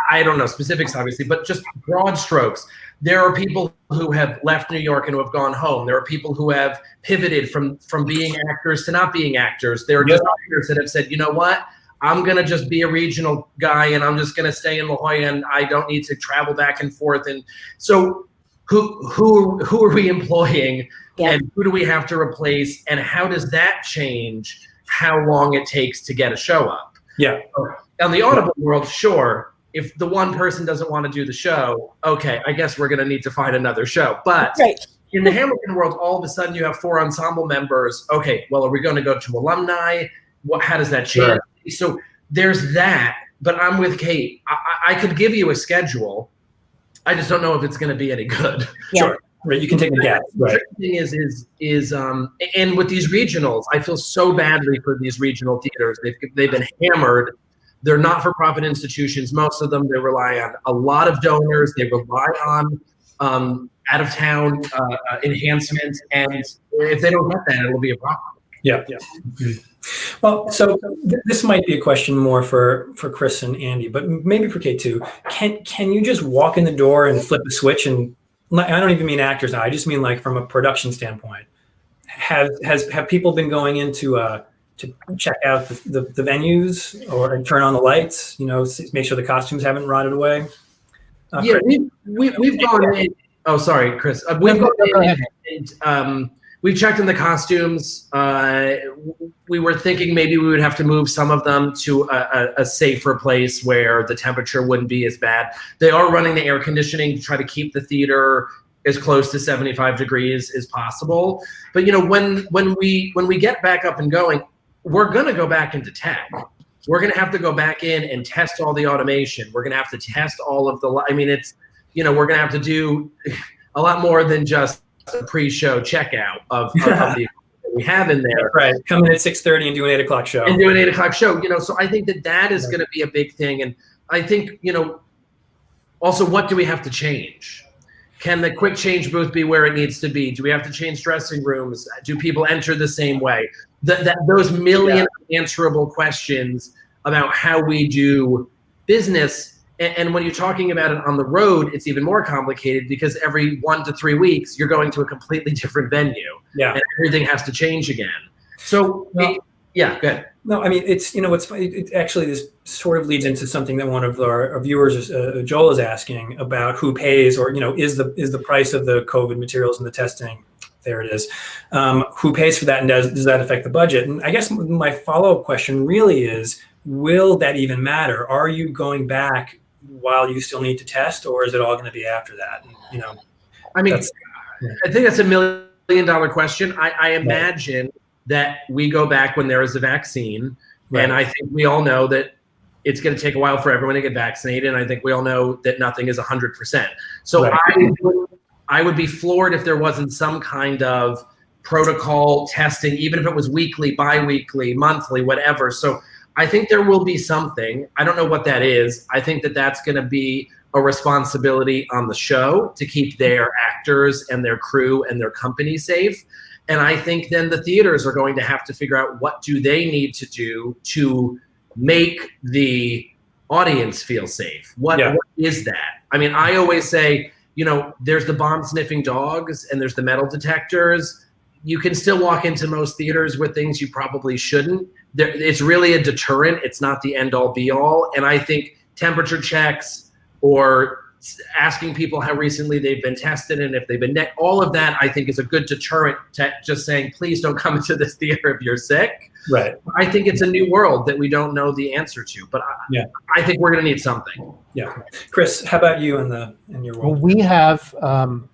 I don't know specifics obviously, but just broad strokes. There are people who have left New York and who have gone home. There are people who have pivoted from being actors to not being actors. There are designers that have said, you know what, I'm going to just be a regional guy and I'm just going to stay in La Jolla and I don't need to travel back and forth. And so who are we employing and who do we have to replace, and how does that change how long it takes to get a show up? Yeah. On the Audible world, sure. If the one person doesn't want to do the show, okay, I guess we're going to need to find another show. But in the Hamilton world, all of a sudden you have 4 ensemble members. Okay, well, are we going to go to alumni? How does that change? Sure. So there's that. But I'm with Kate. I could give you a schedule. I just don't know if it's going to be any good. Yeah. Sure. Right. You can take a guess. Right. The thing is, and with these regionals, I feel so badly for these regional theaters. They've been hammered. They're not-for-profit institutions. Most of them, they rely on a lot of donors. They rely on out-of-town enhancements, and if they don't get that, it'll be a problem. Yeah. Well, so this might be a question more for Chris and Andy, but maybe for Kate too. Can you just walk in the door and flip a switch? And I don't even mean actors now. I just mean like from a production standpoint. Have people been going into to check out the venues or turn on the lights, make sure the costumes haven't rotted away? We've gone in. Oh, sorry, Chris. We've gone in and we've checked in the costumes. We were thinking maybe we would have to move some of them to a safer place where the temperature wouldn't be as bad. They are running the air conditioning to try to keep the theater as close to 75 degrees as possible. But when we get back up and going, we're going to go back into tech. We're going to have to go back in and test all the automation. We're going to have to test all of the, we're going to have to do a lot more than just a pre-show checkout of the we have in there. Right. Come in at 6:30 and do an 8 o'clock show. So I think that is going to be a big thing. And I think, also what do we have to change? Can the quick change booth be where it needs to be? Do we have to change dressing rooms? Do people enter the same way? Those million unanswerable questions about how we do business. And when you're talking about it on the road, it's even more complicated because every 1 to 3 weeks, you're going to a completely different venue. Yeah. And everything has to change again. So, go ahead. No, I mean, it's, what's funny, it actually, this sort of leads into something that one of our viewers, Joel, is asking about who pays, or, is the price of the COVID materials and the testing, there it is, who pays for that, and does that affect the budget? And I guess my follow-up question really is, will that even matter? Are you going back while you still need to test, or is it all going to be after that? I think that's $1 million question. I imagine that we go back when there is a vaccine. Right. And I think we all know that it's going to take a while for everyone to get vaccinated. And I think we all know that nothing is 100%. So right. I would be floored if there wasn't some kind of protocol testing, even if it was weekly, bi-weekly, monthly, whatever. So I think there will be something. I don't know what that is. I think that that's going to be a responsibility on the show to keep their actors and their crew and their company safe. And I think then the theaters are going to have to figure out what do they need to do to make the audience feel safe. What is that? I mean, I always say, there's the bomb sniffing dogs and there's the metal detectors. You can still walk into most theaters with things you probably shouldn't. It's really a deterrent. It's not the end all be all. And I think temperature checks or asking people how recently they've been tested and if they've been all of that, I think is a good deterrent to just saying, please don't come into this theater if you're sick. Right. I think it's a new world that we don't know the answer to, but I think we're going to need something. Yeah. Chris, how about you in your world? Well,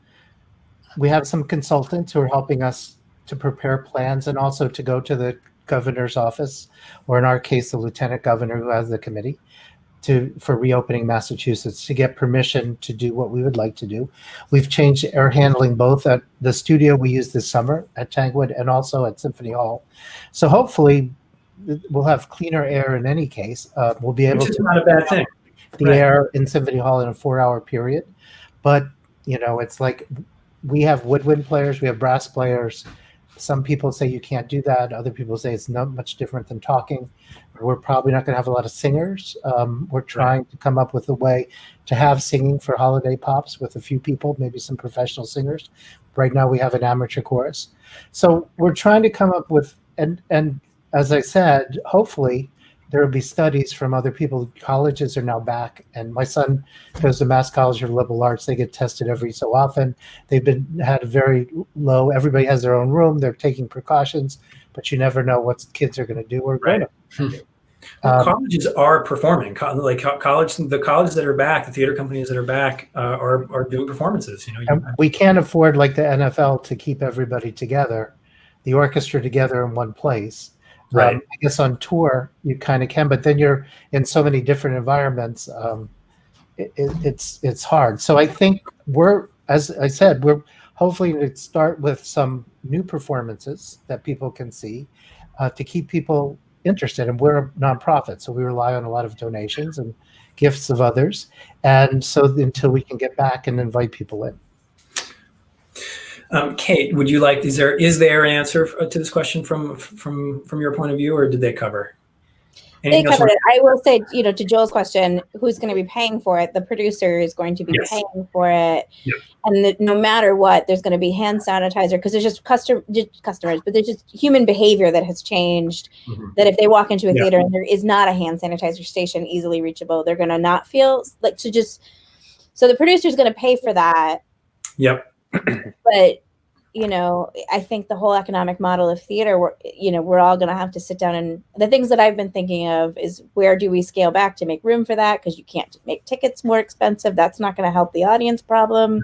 we have some consultants who are helping us to prepare plans and also to go to the governor's office, or in our case, the lieutenant governor who has the committee, for reopening Massachusetts, to get permission to do what we would like to do. We've changed air handling both at the studio we used this summer at Tanglewood and also at Symphony Hall. So hopefully we'll have cleaner air in any case. We'll be able Which is to not a bad thing. the Right. air in Symphony Hall in a 4-hour period. But, it's like we have woodwind players, we have brass players. Some people say you can't do that. Other people say it's not much different than talking. We're probably not going to have a lot of singers. We're trying to come up with a way to have singing for holiday pops with a few people, maybe some professional singers. Right now we have an amateur chorus. So we're trying to come up with, and as I said, hopefully there will be studies from other people. Colleges are now back, and my son goes to Mass College of Liberal Arts. They get tested every so often. They've had a very low. Everybody has their own room. They're taking precautions, but you never know what kids are going to do or going to do. Colleges are performing. The colleges that are back, the theater companies that are back, are doing performances. And we can't afford, like the NFL, to keep everybody together, the orchestra together in one place. Right. I guess on tour you kind of can, but then you're in so many different environments. It's hard. So I think as I said, we're hopefully going to start with some new performances that people can see to keep people interested. And we're a nonprofit, so we rely on a lot of donations and gifts of others. And so until we can get back and invite people in. Kate, would you like? Is there an answer to this question from your point of view, or did they cover? They covered it. I will say, to Joel's question, who's going to be paying for it? The producer is going to be paying for it, and no matter what, there's going to be hand sanitizer because there's just customers, but there's just human behavior that has changed. Mm-hmm. That if they walk into a theater and there is not a hand sanitizer station easily reachable, they're going to not feel like to just. So the producer is going to pay for that. Yep. But I think the whole economic model of theater, we're all going to have to sit down, and the things that I've been thinking of is where do we scale back to make room for that? Because you can't make tickets more expensive. That's not going to help the audience problem.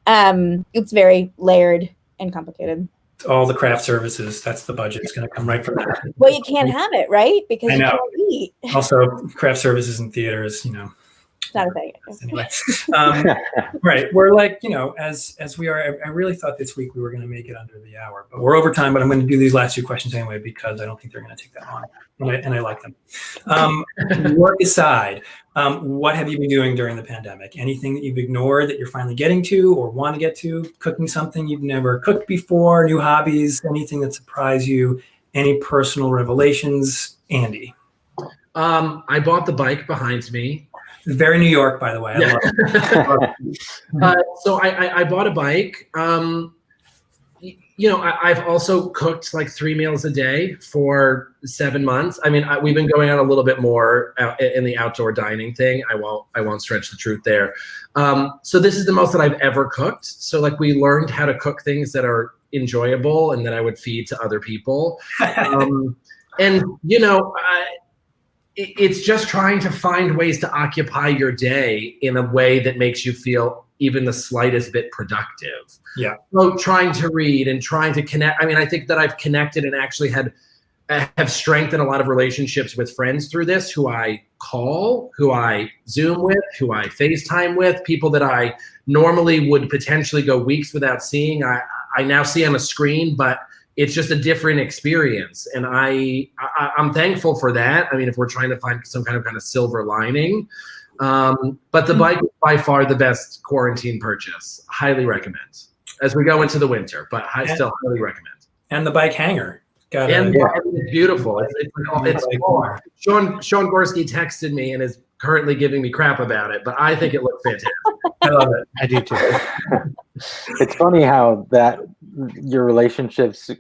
It's very layered and complicated. All the craft services, that's the budget. It's going to come right from that. Well, you can't have it, right? Because you can't eat. Also, craft services in theaters, Not a thing. Anyway, right. We're like, as we are, I really thought this week we were going to make it under the hour, but we're over time, but I'm going to do these last two questions anyway, because I don't think they're going to take that long. And I like them. Work aside, what have you been doing during the pandemic? Anything that you've ignored that you're finally getting to or want to get to? Cooking something you've never cooked before, new hobbies, anything that surprised you, any personal revelations? Andy? I bought the bike behind me. Very New York, by the way. I love it. So I bought a bike. I've also cooked like 3 meals a day for 7 months. I mean, we've been going on a little bit more in the outdoor dining thing. I won't stretch the truth there. So this is the most that I've ever cooked. So like we learned how to cook things that are enjoyable and that I would feed to other people. It's just trying to find ways to occupy your day in a way that makes you feel even the slightest bit productive. Yeah. So trying to read and trying to connect. I mean, I think that I've connected and actually have strengthened a lot of relationships with friends through this, who I call, who I Zoom with, who I FaceTime with, people that I normally would potentially go weeks without seeing. I now see on a screen, but it's just a different experience. And I'm thankful for that. I mean, if we're trying to find some kind of silver lining, but the bike is by far the best quarantine purchase. Highly recommend as we go into the winter, but I still highly recommend. And the bike hanger. It's beautiful. It's cool. Sean Gorski texted me and is currently giving me crap about it, but I think it looks fantastic. I love it. I do too. It's funny how your relationships,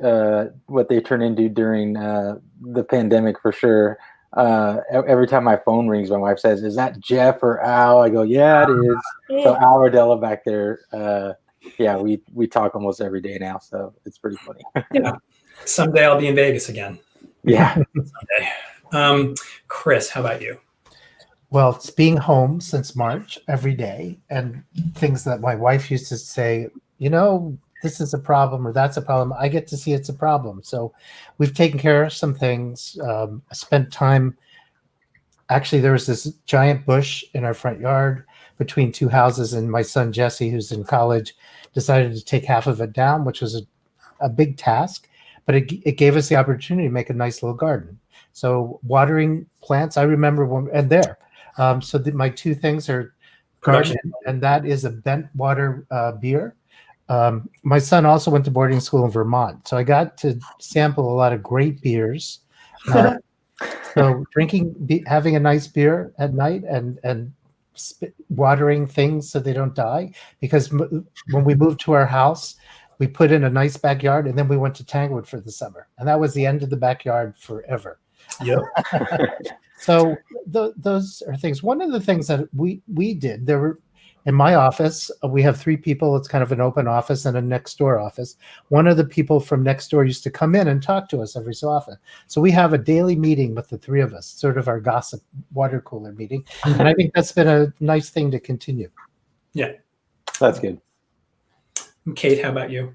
what they turn into during the pandemic, for sure. Every time my phone rings, my wife says, "Is that Jeff or Al?" I go, "Yeah, it is." So Al Rodella back there, we talk almost every day now, so it's pretty funny. Yeah. Someday I'll be in Vegas again. Yeah. Someday. Chris, how about you? Well, it's being home since March every day, and things that my wife used to say, this is a problem or that's a problem. I get to see it's a problem. So we've taken care of some things. I spent time. Actually, there was this giant bush in our front yard between two houses, and my son Jesse, who's in college, decided to take half of it down, which was a big task. but it gave us the opportunity to make a nice little garden. So watering plants, I remember my two things are garden, and that is a bent water beer. My son also went to boarding school in Vermont, so I got to sample a lot of great beers. So having a nice beer at night and watering things so they don't die. Because when we moved to our house, we put in a nice backyard, and then we went to Tanglewood for the summer, and that was the end of the backyard forever. Yep. So those are things. One of the things that we did, there were in my office, we have 3 people. It's kind of an open office and a next door office. One of the people from next door used to come in and talk to us every so often. So we have a daily meeting with the 3 of us, sort of our gossip water cooler meeting. And I think that's been a nice thing to continue. Yeah. That's good. Kate, how about you?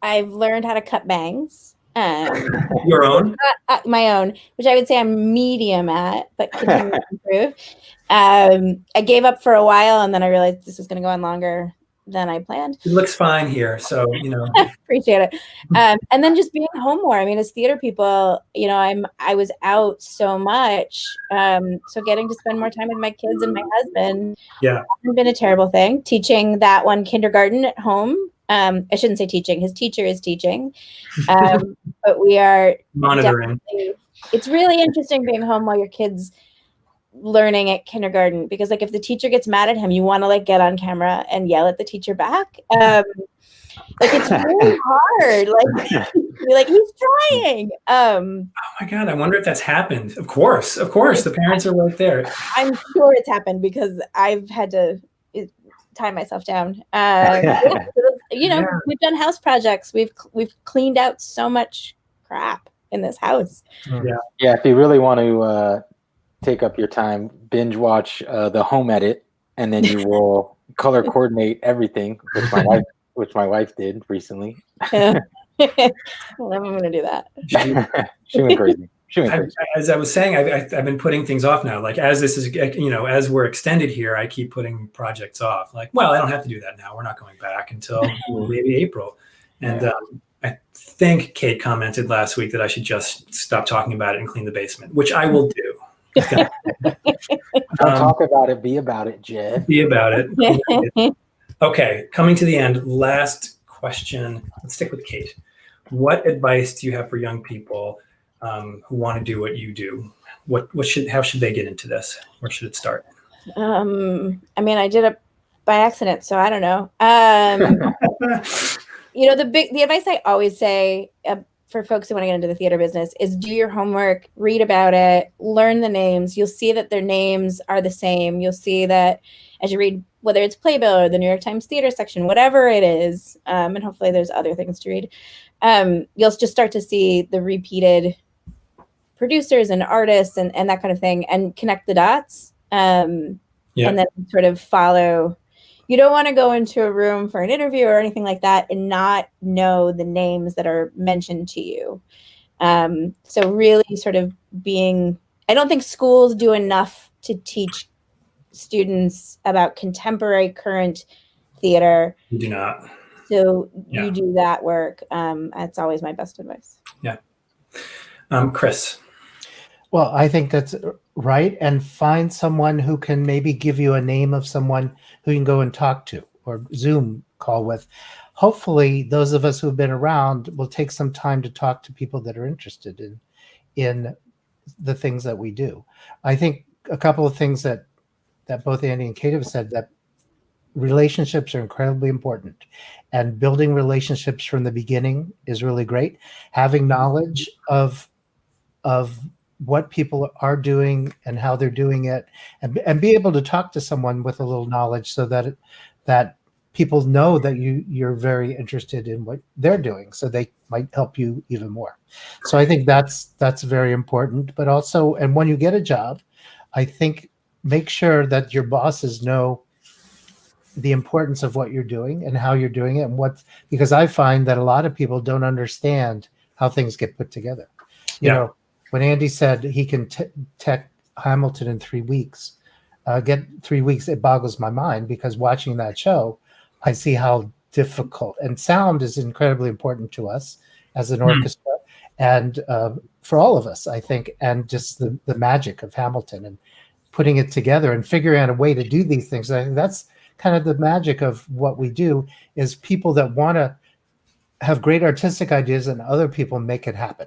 I've learned how to cut bangs. Your own? My own, which I would say I'm medium at, but continue to improve. I gave up for a while, and then I realized this was going to go on longer than I planned. It looks fine here, so Appreciate it. And then just being home more. I mean, as theater people, I was out so much, so getting to spend more time with my kids and my husband, hasn't been a terrible thing. Teaching that one kindergarten at home. I shouldn't say teaching. His teacher is teaching, but we are monitoring. It's really interesting being home while your kid's learning at kindergarten, because if the teacher gets mad at him, you want to get on camera and yell at the teacher back. It's really hard. Be like, he's trying. Oh my God, I wonder if that's happened. Of course, the parents are right there. I'm sure it's happened because I've had to tie myself down. We've done house projects. We've cleaned out so much crap in this house. Yeah. If you really want to take up your time, binge watch the home edit, and then you will color coordinate everything, which my wife did recently. Well, I'm going to do that. She went crazy. As I was saying, I've been putting things off now. As this is, as we're extended here, I keep putting projects off. I don't have to do that now. We're not going back until maybe April. And I think Kate commented last week that I should just stop talking about it and clean the basement, which I will do. Don't talk about it. Be about it, Jeff. Be about it. Okay, coming to the end. Last question. Let's stick with Kate. What advice do you have for young people who want to do what you do? How should they get into this? Where should it start? I did it by accident, so I don't know. The advice I always say for folks who want to get into the theater business is do your homework, read about it, learn the names. You'll see that their names are the same. You'll see that as you read, whether it's Playbill or the New York Times theater section, whatever it is, and hopefully there's other things to read, you'll just start to see the repeated producers and artists and that kind of thing, and connect the dots, and then sort of follow. You don't want to go into a room for an interview or anything like that and not know the names that are mentioned to you. So really sort of I don't think schools do enough to teach students about contemporary current theater. You do not. So you do that work. That's always my best advice. Yeah. Chris. Well, I think that's right. And find someone who can maybe give you a name of someone who you can go and talk to or Zoom call with. Hopefully, those of us who have been around will take some time to talk to people that are interested in the things that we do. I think a couple of things that both Andy and Kate have said, that relationships are incredibly important, and building relationships from the beginning is really great. Having knowledge of what people are doing and how they're doing it, and be able to talk to someone with a little knowledge so that people know that you're very interested in what they're doing, so they might help you even more. So I think that's very important. But also, and when you get a job, I think make sure that your bosses know the importance of what you're doing and how you're doing it, because I find that a lot of people don't understand how things get put together. You know, when Andy said he can tech Hamilton in 3 weeks, get 3 weeks, it boggles my mind, because watching that show, I see how difficult, and sound is incredibly important to us as an orchestra, and for all of us, I think, and just the magic of Hamilton and putting it together and figuring out a way to do these things. I think that's kind of the magic of what we do, is people that want to have great artistic ideas and other people make it happen.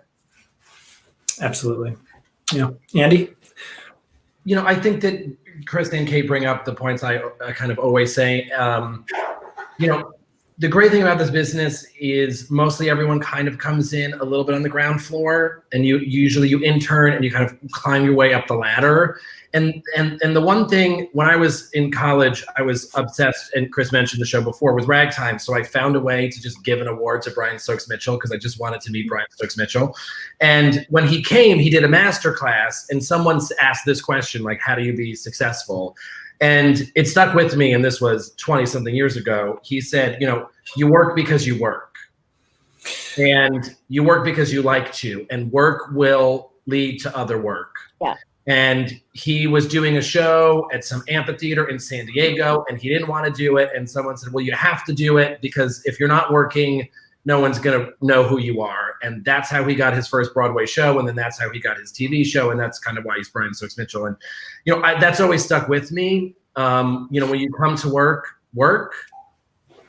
Absolutely. Yeah. Andy? I think that Chris and Kate bring up the points I kind of always say. The great thing about this business is mostly everyone kind of comes in a little bit on the ground floor, and you intern and you kind of climb your way up the ladder. And the one thing, when I was in college, I was obsessed, and Chris mentioned the show before, with ragtime. So I found a way to just give an award to Brian Stokes Mitchell, because I just wanted to meet Brian Stokes Mitchell. And when he came, he did a master class, and someone asked this question, like, how do you be successful? And it stuck with me, and this was 20-something years ago. He said, you work because you work. And you work because you like to, and work will lead to other work. Yeah. And he was doing a show at some amphitheater in San Diego, and he didn't want to do it. And someone said, well, you have to do it, because if you're not working, no one's going to know who you are. And that's how he got his first Broadway show. And then that's how he got his TV show. And that's kind of why he's Brian Stokes Mitchell. And, that's always stuck with me. When you come to work,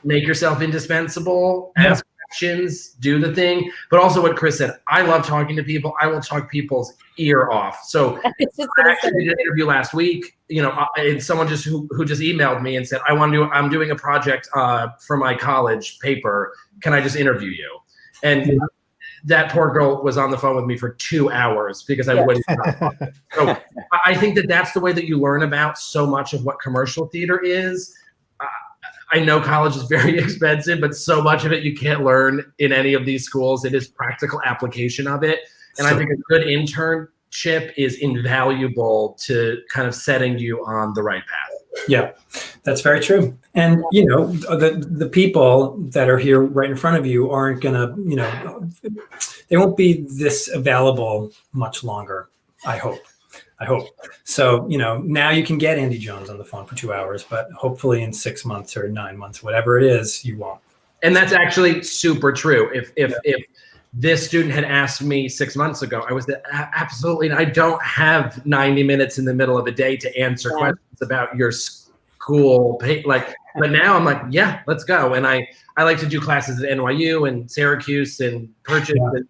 make yourself indispensable, ask questions, do the thing. But also what Chris said, I love talking to people. I will talk people's ear off. So I actually did an interview last week, and someone who just emailed me and said, I'm doing a project for my college paper. Can I just interview you? And that poor girl was on the phone with me for 2 hours because I wouldn't stop. So I think that that's the way that you learn about so much of what commercial theater is. I know college is very expensive, but so much of it you can't learn in any of these schools. It is practical application of it. And I think a good internship is invaluable to kind of setting you on the right path. Yeah, that's very true. And, the people that are here right in front of you aren't going to, they won't be this available much longer, I hope. So, now you can get Andy Jones on the phone for 2 hours, but hopefully in 6 months or 9 months, whatever it is, you won't. And that's actually super true. If this student had asked me 6 months ago, I was absolutely, I don't have 90 minutes in the middle of a day to answer questions about your school. But now I'm like, yeah, let's go. And I like to do classes at NYU and Syracuse and Purchase. And,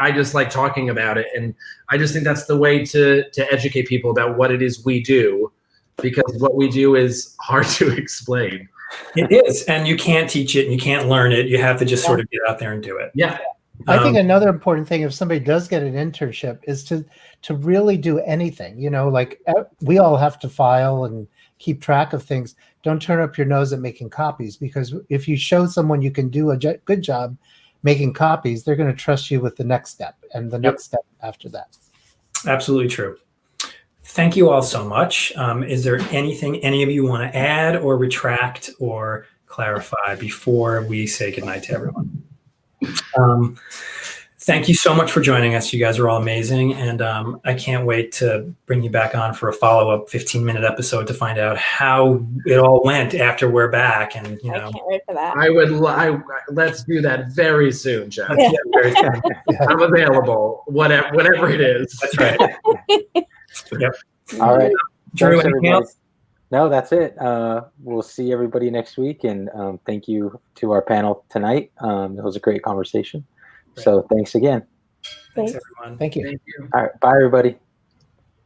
I just like talking about it. And I just think that's the way to educate people about what it is we do, because what we do is hard to explain. It is. And you can't teach it and you can't learn it. You have to just sort of get out there and do it. Yeah. I think another important thing, if somebody does get an internship, is to really do anything. We all have to file and keep track of things. Don't turn up your nose at making copies, because if you show someone you can do a good job making copies, they're going to trust you with the next step and the next step after that. Absolutely true. Thank you all so much. Is there anything any of you want to add or retract or clarify before we say goodnight to everyone? Thank you so much for joining us. You guys are all amazing. And I can't wait to bring you back on for a follow-up 15-minute episode to find out how it all went after we're back. And, I can't wait for that. Let's do that very soon, Jeff. Yeah, very soon. I'm available, whatever it is. That's right. Yep. All right. Drew, Thanks, anything else? No, that's it. We'll see everybody next week. And thank you to our panel tonight. It was a great conversation. So thanks again. Thanks, everyone. Thank you. Thank you. All right. Bye, everybody.